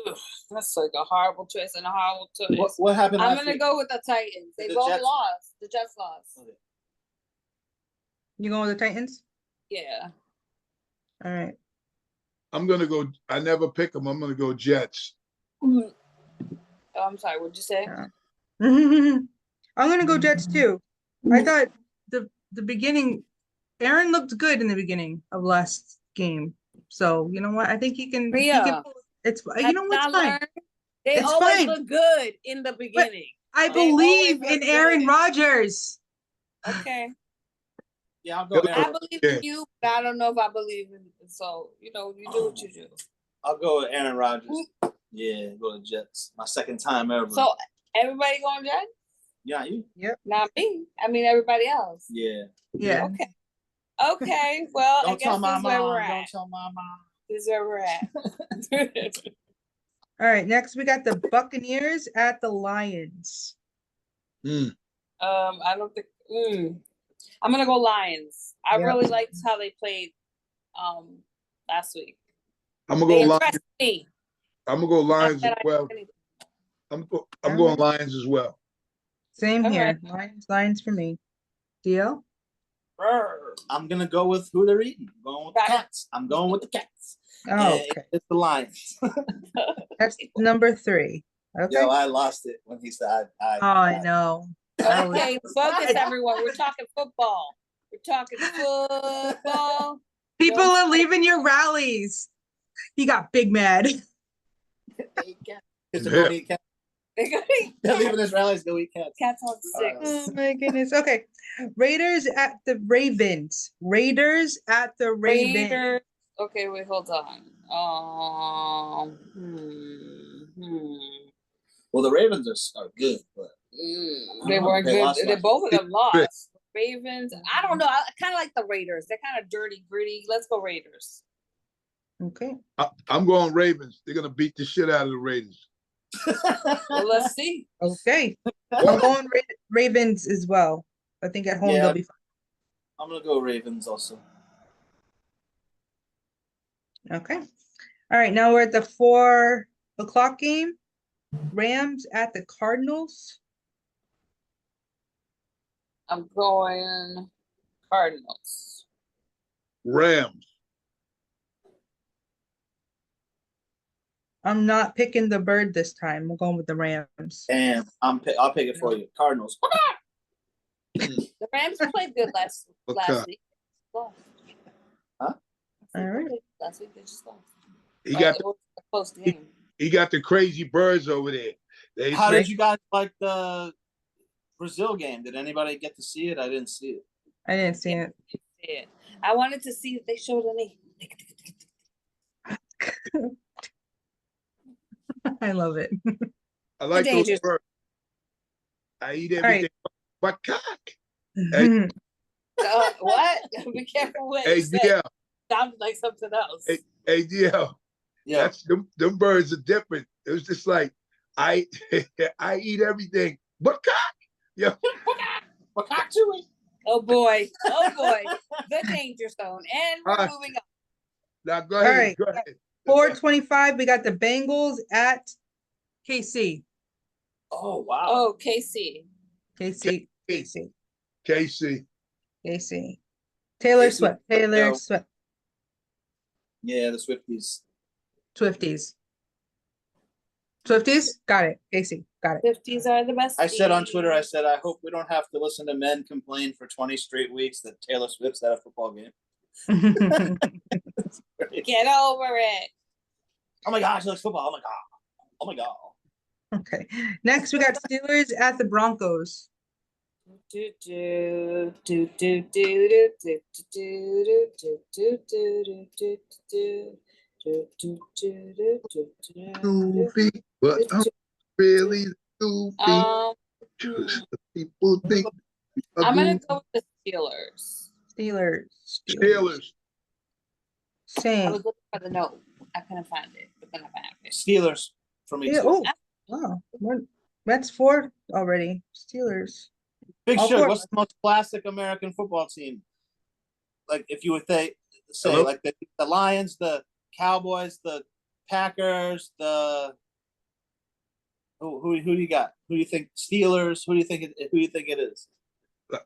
Speaker 3: Ugh, that's like a horrible choice and a horrible choice.
Speaker 1: What happened
Speaker 3: I'm
Speaker 1: last
Speaker 3: gonna
Speaker 1: week?
Speaker 3: go with the Titans. They
Speaker 1: The
Speaker 3: both
Speaker 1: Jets-
Speaker 3: lost. The Jets lost.
Speaker 1: Okay.
Speaker 4: You going with the Titans?
Speaker 3: Yeah.
Speaker 4: All right.
Speaker 2: I'm gonna go. I never pick them. I'm gonna go Jets.
Speaker 3: Oh, I'm sorry. What'd you say?
Speaker 4: I'm gonna go Jets too. I thought the beginning, Aaron looked good in the beginning of last game. So you know what? I think he can.
Speaker 3: Rhea,
Speaker 4: It's you know what's
Speaker 3: Have
Speaker 4: fine.
Speaker 3: not learned? They
Speaker 4: It's
Speaker 3: always
Speaker 4: fine.
Speaker 3: look good in the beginning.
Speaker 4: I
Speaker 3: They
Speaker 4: believe
Speaker 3: always
Speaker 4: in
Speaker 3: look
Speaker 4: Aaron
Speaker 3: good.
Speaker 4: Rodgers.
Speaker 3: Okay.
Speaker 1: Yeah, I'll go.
Speaker 3: I
Speaker 1: Aaron.
Speaker 3: believe in you, but I don't know if I believe in. So you know, you do what you do.
Speaker 1: I'll go with Aaron Rodgers. Yeah, go to Jets. My second time ever.
Speaker 3: So everybody going Jets?
Speaker 1: Yeah, you.
Speaker 4: Yep.
Speaker 3: Not me. I mean everybody else.
Speaker 1: Yeah.
Speaker 4: Yeah.
Speaker 3: Okay. Okay. Well, I
Speaker 1: Don't
Speaker 3: guess
Speaker 1: tell my
Speaker 3: this is where
Speaker 1: mom.
Speaker 3: we're at.
Speaker 1: Don't tell my mom.
Speaker 3: This is where we're at.
Speaker 4: All right. Next, we got the Buccaneers at the Lions.
Speaker 3: I don't think. I'm gonna go Lions. I
Speaker 4: Yep.
Speaker 3: really liked how they played last week.
Speaker 2: I'm gonna
Speaker 3: They
Speaker 2: go
Speaker 3: impressed
Speaker 2: Lions.
Speaker 3: me.
Speaker 2: I'm gonna go Lions
Speaker 3: Not
Speaker 2: as
Speaker 3: that I
Speaker 2: well.
Speaker 3: know anything.
Speaker 2: I'm going Lions as well.
Speaker 4: Same
Speaker 3: All
Speaker 4: here. Lions for me. Deal?
Speaker 1: I'm gonna go with who they're eating. I'm going with the
Speaker 3: Got it.
Speaker 1: Cats. I'm going with the Cats.
Speaker 4: Oh,
Speaker 1: And
Speaker 4: okay.
Speaker 1: it's the Lions.
Speaker 4: That's number 3. Okay.
Speaker 1: Yo, I lost it when he said
Speaker 4: I know. I was-
Speaker 3: Okay, focus everyone. We're talking football. We're talking football.
Speaker 4: People
Speaker 3: No
Speaker 4: are leaving your rallies. He got big mad.
Speaker 1: It's a go eat cat.
Speaker 3: They're gonna eat
Speaker 1: They're leaving his rallies, go eat cats.
Speaker 3: cats on sticks.
Speaker 4: Oh my goodness. Okay. Raiders at the Ravens. Raiders at the Ravens.
Speaker 3: Raiders. Okay, wait, hold on.
Speaker 1: Well, the Ravens are good, but
Speaker 3: They weren't
Speaker 1: They
Speaker 3: good.
Speaker 1: lost
Speaker 3: They
Speaker 1: last
Speaker 3: both of them
Speaker 2: week.
Speaker 3: lost. Ravens. I don't know. I kind of like the Raiders. They're kind of dirty, gritty. Let's go Raiders.
Speaker 4: Okay.
Speaker 2: I'm going Ravens. They're gonna beat the shit out of the Raiders.
Speaker 3: Well, let's see.
Speaker 4: Okay. I'm going Ravens as well. I think at home
Speaker 1: Yeah.
Speaker 4: they'll be fine.
Speaker 1: I'm gonna go Ravens also.
Speaker 4: Okay. All right. Now we're at the 4:00 game. Rams at the Cardinals.
Speaker 3: I'm going Cardinals.
Speaker 2: Rams.
Speaker 4: I'm not picking the bird this time. I'm going with the Rams.
Speaker 1: And I'll pick it for you. Cardinals.
Speaker 3: The Rams played good last
Speaker 2: Okay.
Speaker 3: week. Lost.
Speaker 1: Huh?
Speaker 4: All right.
Speaker 3: Last week they just lost.
Speaker 2: He
Speaker 3: But
Speaker 2: got
Speaker 3: it was a close game.
Speaker 2: he got the crazy birds over there. They
Speaker 1: How
Speaker 2: say-
Speaker 1: did you guys like the Brazil game? Did anybody get to see it? I didn't see it.
Speaker 4: I didn't see it.
Speaker 3: Yeah. I wanted to see if they showed any.
Speaker 4: I love it.
Speaker 2: I like those
Speaker 3: dangerous.
Speaker 2: birds. I eat
Speaker 4: right.
Speaker 2: everything but cock.
Speaker 3: What? Be careful what
Speaker 2: Hey
Speaker 3: you say.
Speaker 2: DL,
Speaker 3: Sounded like something else.
Speaker 2: hey DL.
Speaker 1: Yeah.
Speaker 2: That's them birds are different. It was just like I eat everything but cock. Yeah.
Speaker 1: But cock to it.
Speaker 3: Oh boy. Oh boy. The danger zone. And we're
Speaker 2: Alright.
Speaker 3: moving on.
Speaker 2: Now go ahead.
Speaker 4: right.
Speaker 2: Go ahead.
Speaker 4: 4:25. We got the Bengals at KC.
Speaker 1: Oh wow.
Speaker 3: Oh, KC.
Speaker 4: KC. KC.
Speaker 2: KC.
Speaker 4: KC. Taylor
Speaker 1: KC.
Speaker 4: Swift. Taylor
Speaker 1: No.
Speaker 4: Swift.
Speaker 1: Yeah, the Swifties.
Speaker 4: Swifties. Swifties? Got it. KC. Got it.
Speaker 3: 50s are the best.
Speaker 1: I said on
Speaker 3: team.
Speaker 1: Twitter, I said, I hope we don't have to listen to men complain for 20 straight weeks that Taylor Swift's at a football game.
Speaker 3: Get over it.
Speaker 1: Oh my gosh, she likes football. Oh my god. Oh my god.
Speaker 4: Okay. Next, we got Steelers at the Broncos.
Speaker 3: Do do do do do do do do do do do do do
Speaker 2: Goofy, but I'm really goofy. Just the people think
Speaker 3: I'm gonna go with the Steelers.
Speaker 4: Steelers.
Speaker 2: Steelers.
Speaker 3: I
Speaker 4: Same.
Speaker 3: was looking for the note. I couldn't find it, but then I found it.
Speaker 1: Steelers for me
Speaker 4: Yeah,
Speaker 1: too.
Speaker 4: oh, wow. That's 4 already. Steelers.
Speaker 1: Big
Speaker 4: all
Speaker 1: Sugar,
Speaker 4: four.
Speaker 1: what's the most classic American football team? Like if you would say
Speaker 2: Hello?
Speaker 1: like the Lions, the Cowboys, the Packers, the who do you got? Who do you think Steelers? Who do you think it is?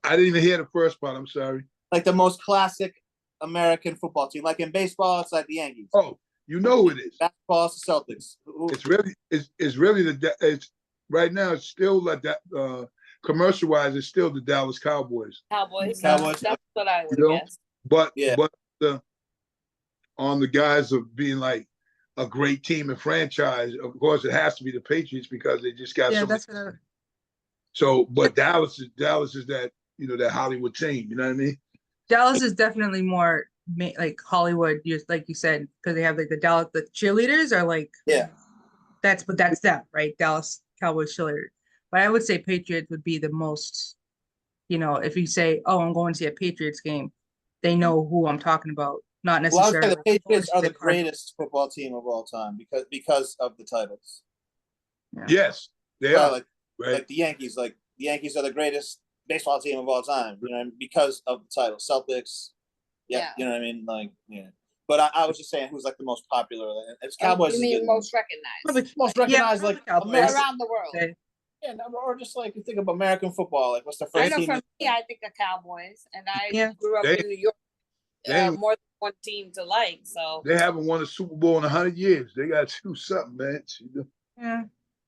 Speaker 2: I didn't even hear the first part. I'm sorry.
Speaker 1: Like the most classic American football team. Like in baseball, it's like the Yankees.
Speaker 2: Oh, you know who it is.
Speaker 1: Basketball, it's the Celtics.
Speaker 2: It's really it's right now. It's still like that. Commercial wise, it's still the Dallas Cowboys.
Speaker 3: Cowboys.
Speaker 1: Cowboys.
Speaker 3: That's what I would
Speaker 2: You know?
Speaker 3: guess.
Speaker 2: But
Speaker 1: Yeah.
Speaker 2: On the guys of being like a great team and franchise, of course, it has to be the Patriots because they just got
Speaker 4: Yeah,
Speaker 2: so.
Speaker 4: that's what I
Speaker 2: So, but Dallas is that that Hollywood team. You know what I mean?
Speaker 4: Dallas is definitely more like Hollywood, just like you said, because they have like the cheerleaders are like,
Speaker 1: Yeah.
Speaker 4: that's them, right? Dallas Cowboys cheerleaders. But I would say Patriots would be the most, if you say, oh, I'm going to see a Patriots game, they know who I'm talking about. Not
Speaker 1: Well, I would say
Speaker 4: necessarily.
Speaker 1: the Patriots are the
Speaker 4: the Cardinals.
Speaker 1: greatest football team of all time because of the titles.
Speaker 4: Yeah.
Speaker 2: Yes, they are.
Speaker 1: Like
Speaker 2: Right.
Speaker 1: the Yankees. Like the Yankees are the greatest baseball team of all time. Because of the title. Celtics. Yeah. You know what I mean? Like, yeah. But I was just saying who's like the most popular. It's Cowboys.
Speaker 3: You mean most recognized?
Speaker 1: Most recognized, like
Speaker 4: Cowboys.
Speaker 3: Around the world.
Speaker 4: Okay.
Speaker 1: Yeah, or just like you think of American football. Like what's the
Speaker 3: I
Speaker 1: first
Speaker 3: know
Speaker 1: team?
Speaker 3: for me, I think of Cowboys, and I grew up
Speaker 2: They-
Speaker 3: in New York.
Speaker 2: they-
Speaker 3: More than one team to like, so
Speaker 2: They haven't won a Super Bowl in 100 years. They got to do something, man.
Speaker 4: Yeah.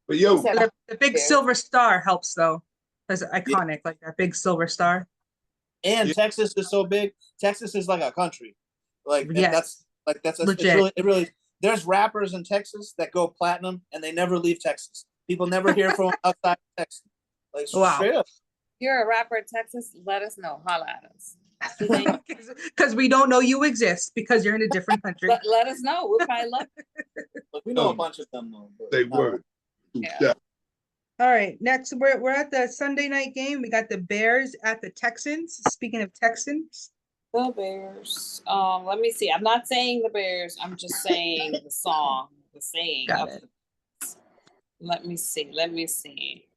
Speaker 2: But yo,
Speaker 3: Except-
Speaker 4: The big silver star helps though. That's iconic, like that big silver star.
Speaker 1: And
Speaker 2: Yeah.
Speaker 1: Texas is so big. Texas is like a country. Like
Speaker 4: Yes.
Speaker 1: that's
Speaker 4: Legit.
Speaker 1: it really. There's rappers in Texas that go platinum and they never leave Texas. People never hear from outside Texas. Like
Speaker 4: Wow.
Speaker 1: straight up.
Speaker 3: you're a rapper in Texas, let us know. Holla at us.
Speaker 4: Because we don't know you exist because you're in a different country.
Speaker 3: Let us know. We'll probably love it.
Speaker 1: Like, we know a bunch of them though. But
Speaker 2: they were.
Speaker 3: Yeah.
Speaker 4: All right, next we're at the Sunday night game. We got the Bears at the Texans. Speaking of Texans,
Speaker 3: The Bears. Let me see. I'm not saying the Bears. I'm just saying the song, the saying
Speaker 4: Got
Speaker 3: of
Speaker 4: it.
Speaker 3: Let me see. Let me see.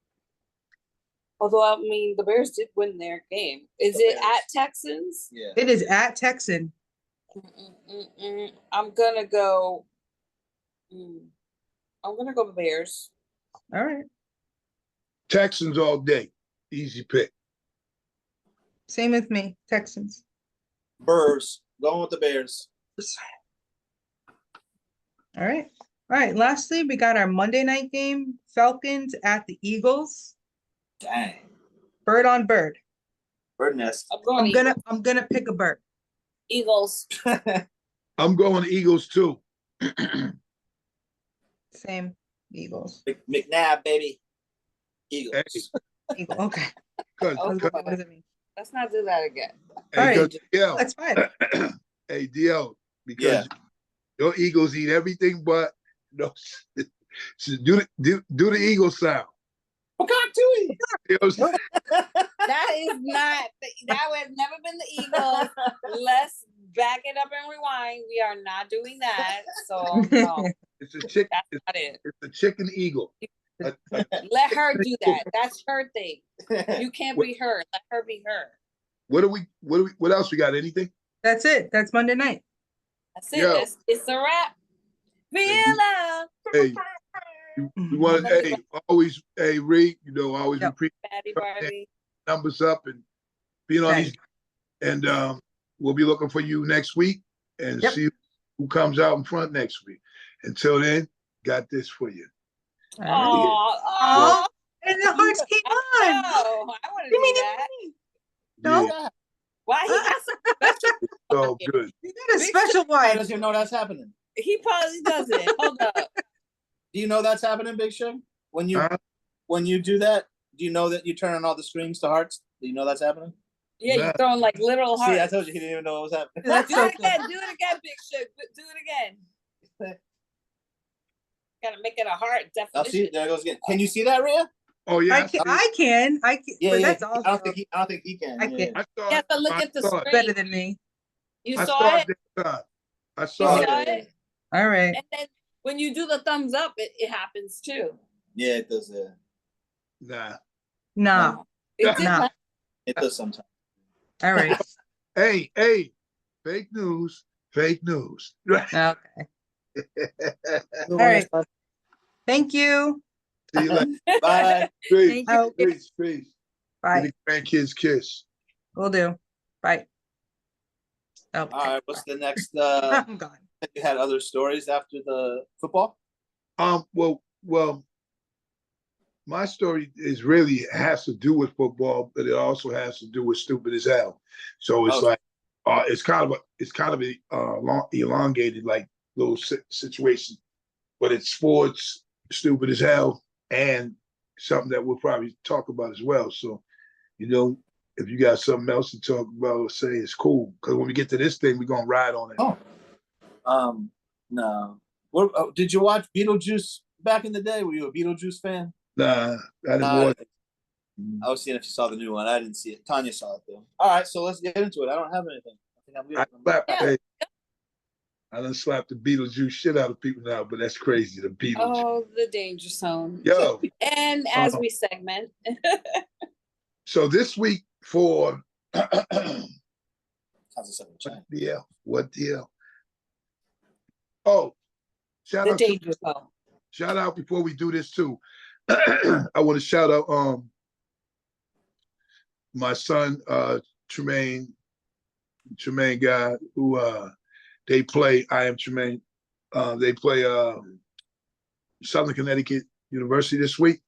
Speaker 3: Although I mean, the Bears did win their game. Is
Speaker 1: The
Speaker 3: it
Speaker 1: Bears.
Speaker 3: at Texans?
Speaker 1: Yeah.
Speaker 4: it is at Texan.
Speaker 3: I'm gonna go. I'm gonna go Bears.
Speaker 4: All right,
Speaker 2: Texans all day. Easy pick.
Speaker 4: same with me. Texans.
Speaker 1: Burrs. Going with the Bears.
Speaker 4: All right. All right. Lastly, we got our Monday night game. Falcons at the Eagles.
Speaker 1: Dang.
Speaker 4: Bird on bird.
Speaker 1: Bird nest.
Speaker 4: I'm gonna pick a bird.
Speaker 3: Eagles.
Speaker 2: I'm going Eagles too.
Speaker 4: Same. Eagles.
Speaker 1: McNabb, baby. Eagles.
Speaker 4: Eagle. Okay.
Speaker 2: Cause,
Speaker 3: Oh,
Speaker 2: cause-
Speaker 3: boy.
Speaker 4: What does it mean?
Speaker 3: Let's not do that again.
Speaker 2: hey,
Speaker 4: All right.
Speaker 2: 'cause DL,
Speaker 4: That's fine.
Speaker 2: hey DL, because your Eagles eat everything but so do the Eagle sound.
Speaker 1: Cockatoo.
Speaker 2: You know what I'm saying?
Speaker 3: That is not. That would have never been the Eagles. Let's back it up and rewind. We are not doing that. So no,
Speaker 2: It's a chicken.
Speaker 3: that's not it.
Speaker 2: It's a chicken eagle.
Speaker 3: Let her do that. That's her thing. You can't be her. Let her be her.
Speaker 2: What else we got? Anything?
Speaker 4: That's it. That's Monday night.
Speaker 3: That's it.
Speaker 2: Yo.
Speaker 3: It's a wrap. Real love.
Speaker 2: Hey, we want to always Reed, always
Speaker 4: Yep.
Speaker 2: appreciate
Speaker 3: Patty Barbie.
Speaker 2: numbers up and being on
Speaker 4: Thanks.
Speaker 2: these, and we'll be looking for you next week and
Speaker 4: Yep.
Speaker 2: see who comes out in front next week. Until then, got this for you.
Speaker 4: All right.
Speaker 3: Oh,
Speaker 4: And the hearts came on.
Speaker 3: no, I want to
Speaker 4: You
Speaker 3: do
Speaker 4: mean
Speaker 3: that.
Speaker 4: No.
Speaker 2: Yeah,
Speaker 3: Why he got some special?
Speaker 2: it's all good.
Speaker 4: You got a special
Speaker 1: Why
Speaker 4: one.
Speaker 1: doesn't even know that's happening?
Speaker 3: He probably doesn't. Hold up.
Speaker 1: Do you know that's happening, Big Shug? When you do that, do you know that you turn on all the screens to hearts? Do you know that's happening?
Speaker 3: Yeah,
Speaker 2: Nah.
Speaker 3: you're throwing like literal hearts.
Speaker 1: See, I told you he didn't even know what was happening.
Speaker 4: That's
Speaker 3: Do
Speaker 4: so
Speaker 3: it
Speaker 4: cool.
Speaker 3: again. Do it again, Big Shug. Do it again. Gotta make it a heart
Speaker 1: I'll see.
Speaker 3: definition.
Speaker 1: There it goes again. Can you see that, Rhea?
Speaker 2: Oh yeah,
Speaker 4: I can.
Speaker 1: Yeah,
Speaker 4: but
Speaker 1: yeah.
Speaker 4: that's
Speaker 1: I
Speaker 4: awesome.
Speaker 1: don't think he can.
Speaker 4: I
Speaker 1: Yeah,
Speaker 4: can't.
Speaker 2: I saw
Speaker 3: You have to look
Speaker 2: I
Speaker 3: at the
Speaker 2: saw it.
Speaker 3: screen.
Speaker 4: Better than me.
Speaker 3: You
Speaker 2: I
Speaker 3: saw
Speaker 2: saw
Speaker 3: it?
Speaker 2: it this time. I
Speaker 3: You
Speaker 2: saw
Speaker 3: saw
Speaker 2: it.
Speaker 3: it?
Speaker 4: All right.
Speaker 3: And then when you do the thumbs up, it happens too.
Speaker 1: Yeah, it does.
Speaker 2: Nah.
Speaker 4: Nah.
Speaker 3: It did
Speaker 4: Nah.
Speaker 3: not.
Speaker 1: It does sometimes.
Speaker 4: All right.
Speaker 2: Hey, fake news. Fake news.
Speaker 4: Okay. All right. Thank you.
Speaker 2: See you later.
Speaker 1: Bye.
Speaker 2: Peace.
Speaker 4: Thank you.
Speaker 2: Peace. Peace.
Speaker 4: Bye.
Speaker 2: Give the grandkids kiss.
Speaker 4: Will do. Bye. Oh,
Speaker 1: All right. What's the next?
Speaker 4: I'm gone.
Speaker 1: You had other stories after the football?
Speaker 2: Well, my story is really has to do with football, but it also has to do with stupid as hell. So it's like it's kind of elongated, like little situation, but it's sports, stupid as hell, and something that we'll probably talk about as well. So, if you got something else to talk about, say it's cool. Because when we get to this thing, we're gonna ride on it.
Speaker 1: No. What? Did you watch Beetlejuice back in the day? Were you a Beetlejuice fan?
Speaker 2: Nah, I didn't watch.
Speaker 1: I was seeing if you saw the new one. I didn't see it. Tanya saw it though. All right, so let's get into it. I don't have anything. I think I'm good.
Speaker 2: I done slapped the Beetlejuice shit out of people now, but that's crazy. The Beetlejuice.
Speaker 3: Oh, the danger zone.
Speaker 2: Yo.
Speaker 3: And as we segment.
Speaker 2: So this week for what deal? Oh, shout out
Speaker 3: danger zone.
Speaker 2: Shout out before we do this too. I want to shout out my son Tremaine guy who they play. I am Tremaine. They play Southern Connecticut University this week.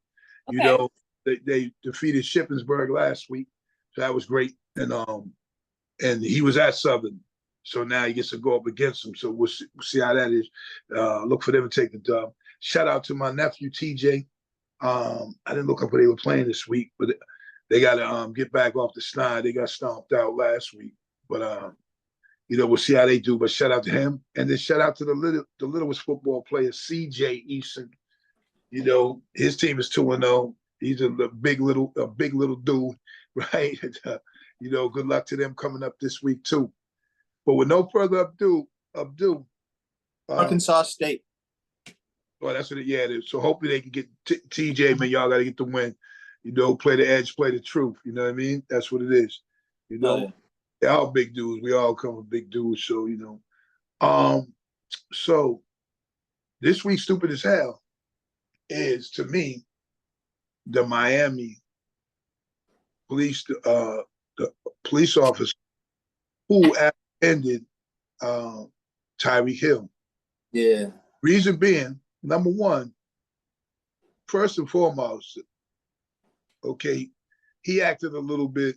Speaker 2: Okay. You know, they defeated Shippensburg last week, so that was great. And he was at Southern, so now he gets to go up against them. So we'll see how that is. Look for them to take the dub. Shout out to my nephew TJ. I didn't look up where they were playing this week, but they got to get back off the snide. They got stomped out last week, but you know, we'll see how they do. But shout out to him, and then shout out to the littlest football player, CJ Eason. You know, his team is 2-0. He's a big little dude, right? You know, good luck to them coming up this week too. But with no further ado,
Speaker 1: Arkansas State.
Speaker 2: Well, that's what it is. So hopefully they can get TJ, man. Y'all got to get the win. You know, play the edge, play the truth. You know what I mean? That's what it is. You know, they're all big dudes. We all come with big dudes. So, you know. So this week, stupid as hell is, to me, the Miami police, the police officer who apprehended Tyreek Hill.
Speaker 1: Yeah.
Speaker 2: Reason being, number one, first and foremost, okay, he acted a little bit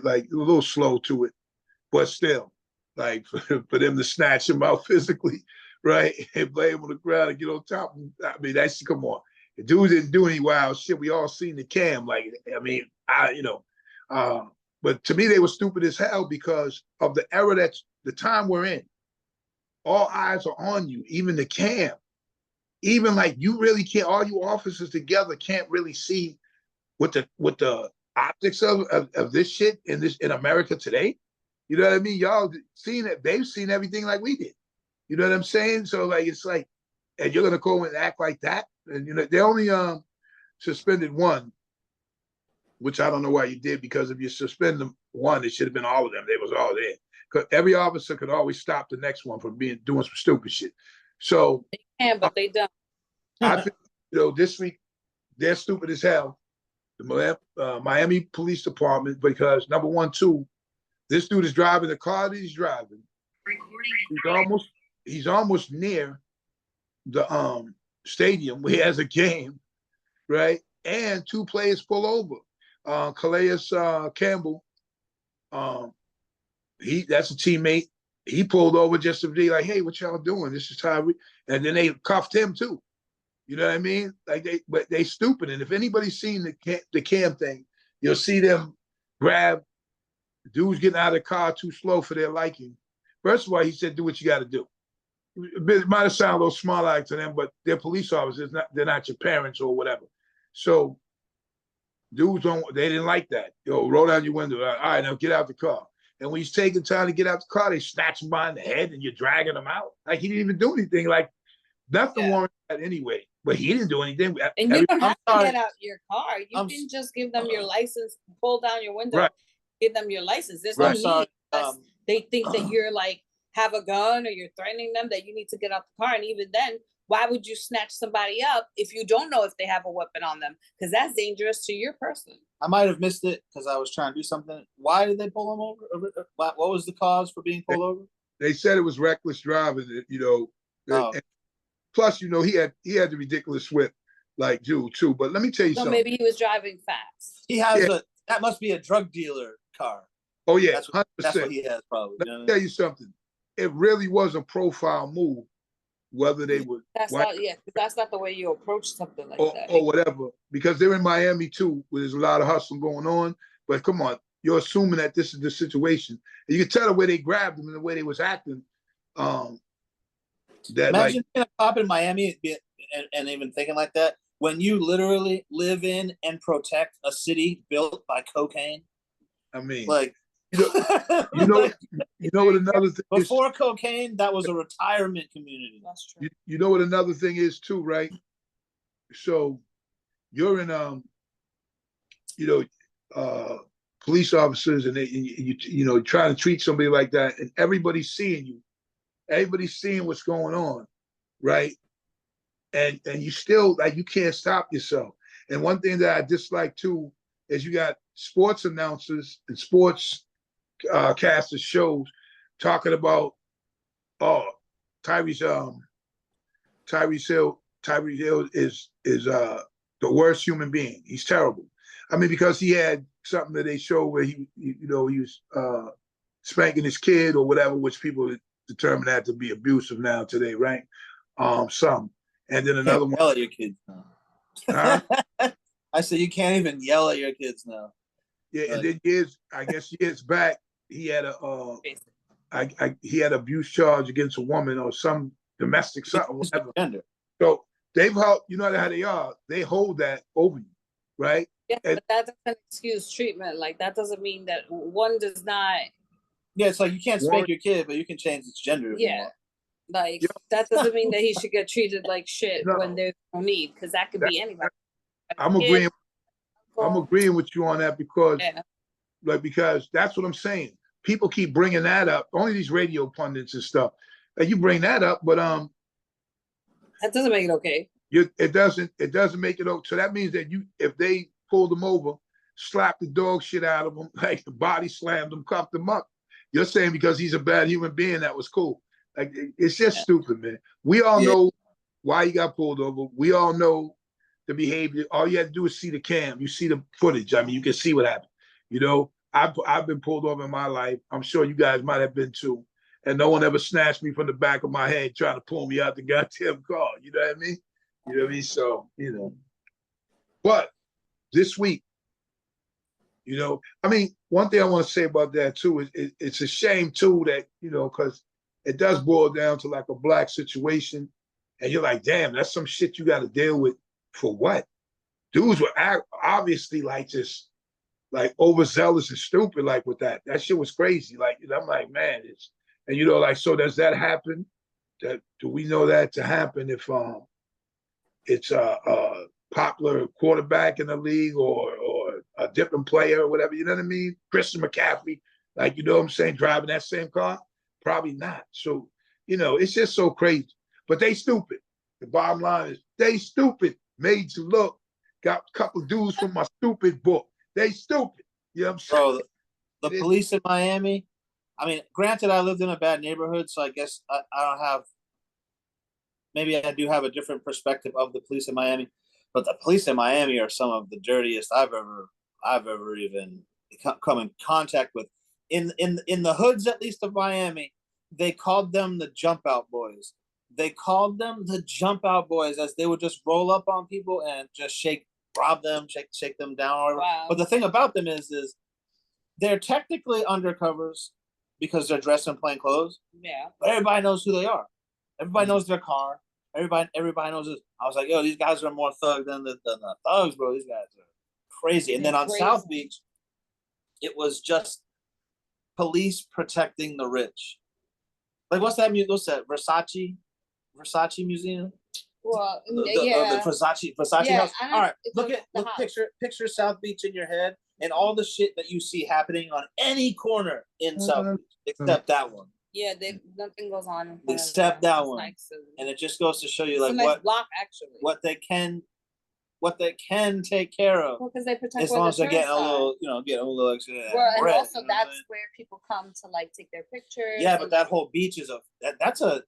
Speaker 2: like a little slow to it, but still, like for them to snatch him out physically, right, and lay him on the ground and get on top of him. I mean, that's, come on. The dude didn't do any wild shit. We all seen the cam. Like, I mean, but to me, they were stupid as hell because of the era that's the time we're in. All eyes are on you, even the cam. Even like you really can't, all you officers together can't really see what the optics of this shit in America today. You know what I mean? Y'all seen it, they've seen everything like we did. You know what I'm saying? So like it's like, and you're gonna go and act like that. And you know, they only suspended one, which I don't know why you did, because if you suspend them one, it should have been all of them. They was all there. Because every officer could always stop the next one from doing some stupid shit. So
Speaker 3: they can, but they don't.
Speaker 2: I think, you know, this week they're stupid as hell. The Miami Police Department, because number one, two, this dude is driving the car that he's driving. He's almost near the stadium where he has a game, right? And two players pull over. Calais Campbell, that's a teammate. He pulled over just to be like, hey, what y'all doing? This is Tyreek. And then they cuffed him too. You know what I mean? Like they stupid. And if anybody's seen the cam thing, you'll see them grab dudes getting out of the car too slow for their liking. First of all, he said, do what you got to do. It might have sounded a little small-eyed to them, but they're police officers. They're not your parents or whatever. So dudes they didn't like that. Yo, roll down your window. All right, now get out the car. And when he's taking time to get out the car, they snatch him behind the head and you're dragging him out. Like he didn't even do anything. Like nothing warranted that anyway. But he didn't do anything.
Speaker 3: And you don't have to get out your car. You didn't just give them your license, pull down your window, give them your license. There's no need. They think that you're like have a gun or you're threatening them that you need to get out the car. And even then, why would you snatch somebody up if you don't know if they have a weapon on them? Because that's dangerous to your person.
Speaker 1: I might have missed it because I was trying to do something. Why did they pull him over? What was the cause for being pulled over?
Speaker 2: They said it was reckless driving. You know, plus, you know, he had the ridiculous whip like dude too. But let me tell you something.
Speaker 3: So maybe he was driving fast.
Speaker 1: He has that must be a drug dealer car.
Speaker 2: Oh yeah, 100%.
Speaker 1: That's what he has probably.
Speaker 2: Let me tell you something. It really was a profile move whether they were
Speaker 3: That's
Speaker 2: white
Speaker 3: not, yeah, 'cause that's not the way you approach something like
Speaker 2: or,
Speaker 3: that.
Speaker 2: or whatever, because they're in Miami too, where there's a lot of hustling going on. But come on, you're assuming that this is the situation. And you can tell the way they grabbed them and the way they was acting. That
Speaker 1: Imagine
Speaker 2: like
Speaker 1: being a cop in Miami and even thinking like that when you literally live in and protect a city built by cocaine.
Speaker 2: I mean,
Speaker 1: Like,
Speaker 2: you know,
Speaker 1: like,
Speaker 2: you know what another thing is.
Speaker 1: before cocaine, that was a retirement community.
Speaker 3: That's true.
Speaker 2: You know what another thing is too, right? So you're in police officers and you know trying to treat somebody like that, and everybody's seeing you. Everybody's seeing what's going on, right? And you still like you can't stop yourself. And one thing that I dislike too is you got sports announcers and sports casters shows talking about Tyrese Hill is the worst human being. He's terrible. I mean, because he had something that they showed where he was spanking his kid or whatever, which people determine that to be abusive now today, right? Some. And then another one.
Speaker 1: Yell at your kids now.
Speaker 2: Huh?
Speaker 1: I said you can't even yell at your kids now.
Speaker 2: Yeah, and then years back, he had he had abuse charge against a woman or some domestic something, whatever. So they've held, you know how they are. They hold that over you, right?
Speaker 3: Yeah, but that doesn't excuse treatment. Like that doesn't mean that one does not.
Speaker 1: Yeah, it's like you can't spank your kid, but you can change its gender.
Speaker 3: Yeah, like that doesn't mean that he should get treated like shit when there's no need, because that could be anybody.
Speaker 2: I'm agreeing with you on that because, because that's what I'm saying. People keep bringing that up. Only these radio pundits and stuff. Like you bring that up, but
Speaker 3: that doesn't make it okay.
Speaker 2: It doesn't make it okay. So that means that if they pulled them over, slapped the dog shit out of them, like the body slammed them, cuffed them up. You're saying because he's a bad human being, that was cool. Like it's just stupid, man. We all know why he got pulled over. We all know the behavior. All you have to do is see the cam. You see the footage. I mean, you can see what happened. You know, I've been pulled over in my life. I'm sure you guys might have been too. And no one ever snatched me from the back of my head trying to pull me out the goddamn car. You know what I mean? You know what I mean? So, but this week, I mean, one thing I want to say about that too is it's a shame too that, because it does boil down to like a black situation. And you're like, damn, that's some shit you got to deal with for what? Dudes were obviously like just like overzealous and stupid like with that. That shit was crazy. Like, I'm like, man, so does that happen? Do we know that to happen if it's a popular quarterback in the league or a different player or whatever, you know what I mean? Christian McCaffrey, like, you know what I'm saying, driving that same car? Probably not. So, it's just so crazy. But they stupid. The bottom line is they stupid. Made you look. Got a couple dudes from my stupid book. They stupid. You know what I'm saying?
Speaker 1: Bro, the police in Miami, I mean, granted, I lived in a bad neighborhood, so I guess I don't have, maybe I do have a different perspective of the police in Miami, but the police in Miami are some of the dirtiest I've ever even come in contact with. In the hoods, at least, of Miami, they called them the jump out boys. They called them the jump out boys, as they would just roll up on people and just rob them, shake them down. Or
Speaker 3: wow.
Speaker 1: But the thing about them is they're technically undercovers because they're dressed in plain clothes.
Speaker 3: Yeah.
Speaker 1: But everybody knows who they are. Everybody knows their car. Everybody knows this. I was like, yo, these guys are more thug than the thugs, bro. These guys are crazy. And then on South Beach, it was just police protecting the rich. Like, what's that? What's that? Versace Museum?
Speaker 3: Well,
Speaker 1: the Versace house. All right, look picture South Beach in your head and all the shit that you see happening on any corner in South Beach except that one.
Speaker 3: Yeah, nothing goes on
Speaker 1: except that one, nice. And it just goes to show you like
Speaker 3: nice block, actually.
Speaker 1: what they can take care of.
Speaker 3: Well, because they protect
Speaker 1: as long as they're getting a little, getting a little extra.
Speaker 3: Well, and also that's where people come to like take their pictures.
Speaker 1: Yeah, but that whole beach is that's after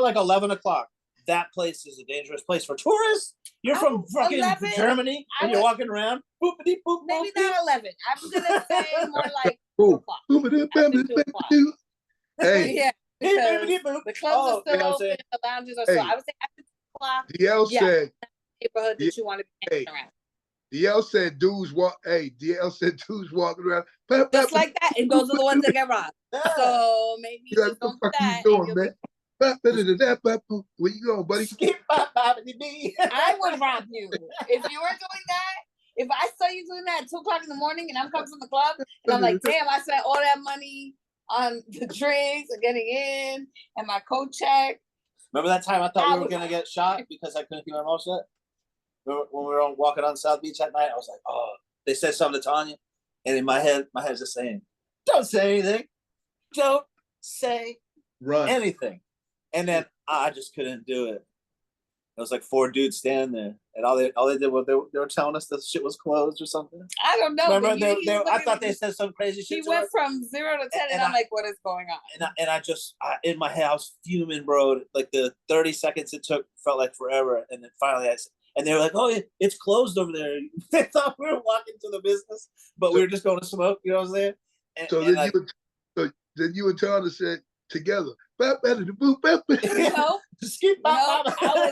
Speaker 1: like 11 o'clock. That place is a dangerous place for tourists. You're from fucking 11, Germany and you're walking around. Boopity, boop,
Speaker 3: maybe not 11. I'm gonna say more like 2 o'clock. 2 o'clock.
Speaker 2: Hey,
Speaker 3: yeah, the clubs or so.
Speaker 2: Hey.
Speaker 3: I would say after 2 o'clock.
Speaker 2: DL
Speaker 3: Yeah.
Speaker 2: said,
Speaker 3: Neighborhood that you want to be hanging around.
Speaker 2: DL said dudes walking around.
Speaker 3: Just like that, and those are the ones that get robbed. So maybe
Speaker 2: You're like,
Speaker 3: just don't do
Speaker 2: what the fuck
Speaker 3: that.
Speaker 2: you
Speaker 3: and
Speaker 2: doing,
Speaker 3: you'll be-
Speaker 2: man? Where you going, buddy?
Speaker 3: I would rob you if you were doing that. If I saw you doing that at 2 o'clock in the morning, and I'm coming from the club, and I'm like, damn, I spent all that money on the drinks and getting in and my coat check.
Speaker 1: Remember that time I thought we were gonna get shot because I couldn't keep my mouth shut? When we were walking on South Beach at night, I was like, oh, they said something to Tanya, and in my head's just saying, don't say anything. Don't say anything. And then I just couldn't do it. It was like 4 dudes standing there, and all they did was they were telling us the shit was closed or something.
Speaker 3: I don't know.
Speaker 1: Remember, I thought they said some crazy shit.
Speaker 3: He went from 0 to 10, and I'm like, what is going on?
Speaker 1: And I just in my head I was fuming, bro. Like the 30 seconds it took felt like forever, and then finally and they were like, oh, it's closed over there. They thought we were walking to the business, but we were just going to smoke. You know what I'm saying?
Speaker 2: So then you and Tanya said together.
Speaker 3: No, I was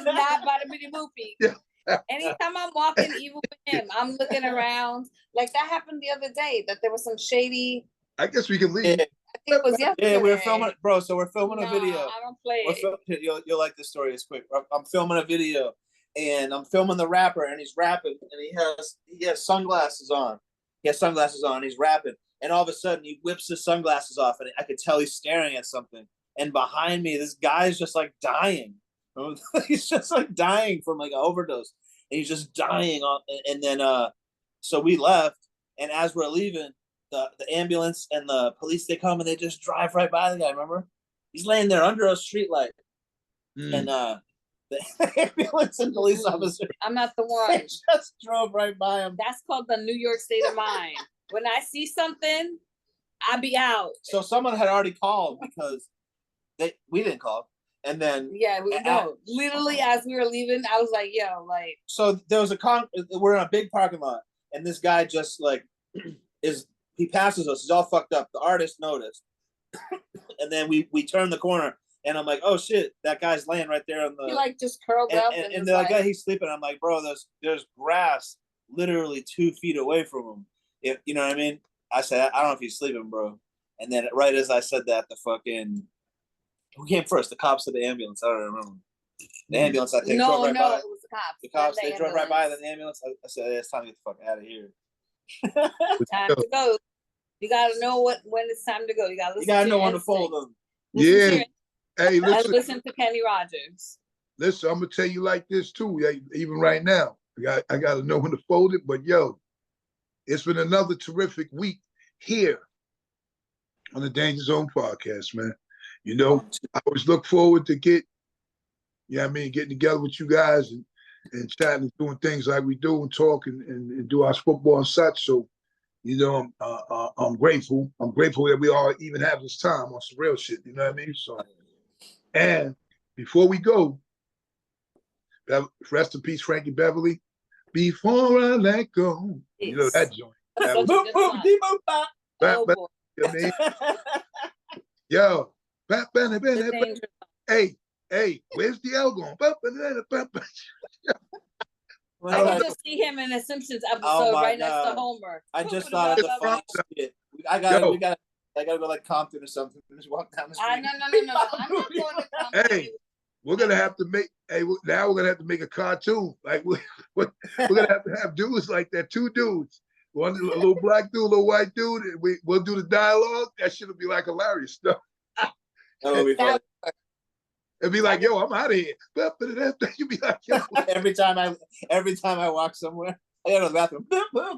Speaker 3: not about to be boopy.
Speaker 2: Yeah.
Speaker 3: Anytime I'm walking, even with him, I'm looking around. Like that happened the other day. That there was some shady.
Speaker 2: I guess we can leave.
Speaker 1: Yeah.
Speaker 3: I think it was yesterday.
Speaker 1: Yeah, we're filming, bro. So we're filming a video.
Speaker 3: I don't play it.
Speaker 1: You'll like this story. It's quick. I'm filming a video, and I'm filming the rapper, and he's rapping, and he has sunglasses on. He has sunglasses on. And he's rapping, and all of a sudden he whips his sunglasses off, and I could tell he's staring at something. And behind me, this guy's just like dying. He's just like dying from like an overdose, and he's just dying on. And then so we left, and as we're leaving, the ambulance and the police, they come and they just drive right by the guy. Remember, he's laying there under a streetlight, and the ambulance and police officer.
Speaker 3: I'm not the one.
Speaker 1: They just drove right by him.
Speaker 3: That's called the New York state of mind. When I see something, I be out.
Speaker 1: So someone had already called because we didn't call. And then
Speaker 3: literally as we were leaving, I was like, yo, like.
Speaker 1: So there was we're in a big parking lot, and this guy just like he passes us. He's all fucked up. The artist noticed, and then we turn the corner, and I'm like, oh shit, that guy's laying right there on the.
Speaker 3: He like just curled up,
Speaker 1: and they're like, yeah, he's sleeping. I'm like, bro, there's grass literally 2 feet away from him. If you know what I mean. I said, I don't know if he's sleeping, bro. And then right as I said that, who came first? The cops or the ambulance? I don't remember. The ambulance, I think.
Speaker 3: No,
Speaker 1: right
Speaker 3: it
Speaker 1: by.
Speaker 3: was the cops.
Speaker 1: The cops, they drove right by the ambulance. I said, it's time to get the fuck out of here.
Speaker 3: Time to go. You gotta know when it's time to go. You gotta listen.
Speaker 1: You gotta know when to fold them.
Speaker 2: Yeah. Hey,
Speaker 3: listen to Kenny Rogers.
Speaker 2: Listen, I'm gonna tell you like this too. Even right now, I gotta know when to fold it. But yo, it's been another terrific week here on the Danger Zone podcast, man. You know, I always look forward to getting together with you guys and chatting and doing things like we do and talk and do our football and such. So, you know, I'm grateful. I'm grateful that we all even have this time on some real shit. You know what I mean? So, and before we go, rest in peace, Frankie Beverly. Before I let go, you know that joint. That was,
Speaker 3: Oh, boy.
Speaker 2: You know what I mean? Yo, hey, where's the L going?
Speaker 3: I can just see him in a Simpsons episode right next to Homer.
Speaker 1: I just thought of the funny shit. I gotta go like Compton or something and just walk down the street.
Speaker 3: No. I'm not going to Compton.
Speaker 2: Hey, we're gonna have to make. Now we're gonna have to make a cartoon. Like we're gonna have dudes like that. 2 dudes. One a little black dude, a little white dude, and we'll do the dialogue. That shit'll be like hilarious stuff.
Speaker 1: That'll be fun.
Speaker 2: It'd be like, yo, I'm out of here. You'd be like, yo.
Speaker 1: every time I walk somewhere, I go to the bathroom.
Speaker 2: You know,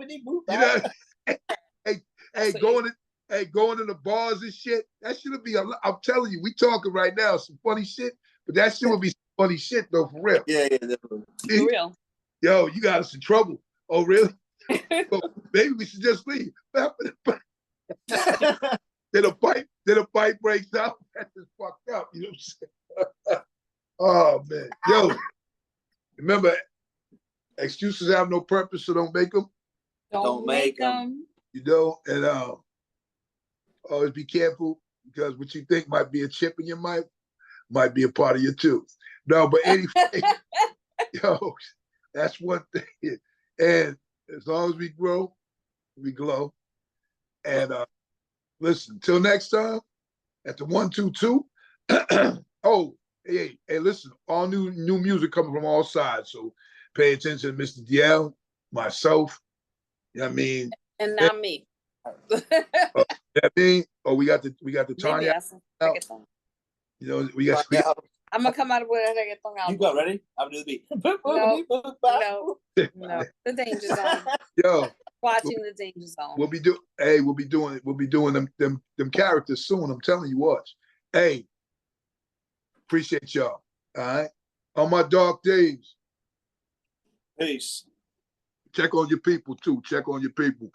Speaker 2: going to the bars and shit. That shit'll be. I'm telling you, we talking right now some funny shit, but that shit would be some funny shit though, for real.
Speaker 1: Yeah, definitely.
Speaker 3: For real.
Speaker 2: Yo, you got us in trouble. Oh, really? So maybe we should just leave. Then a pipe breaks out. That's just fucked up. You know what I'm saying? Oh man, yo, remember, excuses have no purpose, so don't make them.
Speaker 3: Don't make them.
Speaker 2: You know, and always be careful because what you think might be a chip in your mouth might be a part of your tooth. No, but anyway, yo, that's one thing. And as long as we grow, we glow. And listen, till next time at the 122. Oh, hey, listen, all new music coming from all sides. So pay attention to Mr. DL, myself. You know what I mean?
Speaker 3: And not me.
Speaker 2: You know what I mean? Oh, we got the Tanya. You know, we got
Speaker 3: I'm gonna come out with a reggaeton album.
Speaker 1: You got ready? I'll do the beat.
Speaker 3: No, the Danger Zone.
Speaker 2: Yo,
Speaker 3: Watching the Danger Zone.
Speaker 2: we'll be doing them characters soon. I'm telling you what. Hey, appreciate y'all. All right. On my dark days.
Speaker 1: Peace.
Speaker 2: Check on your people too. Check on your people.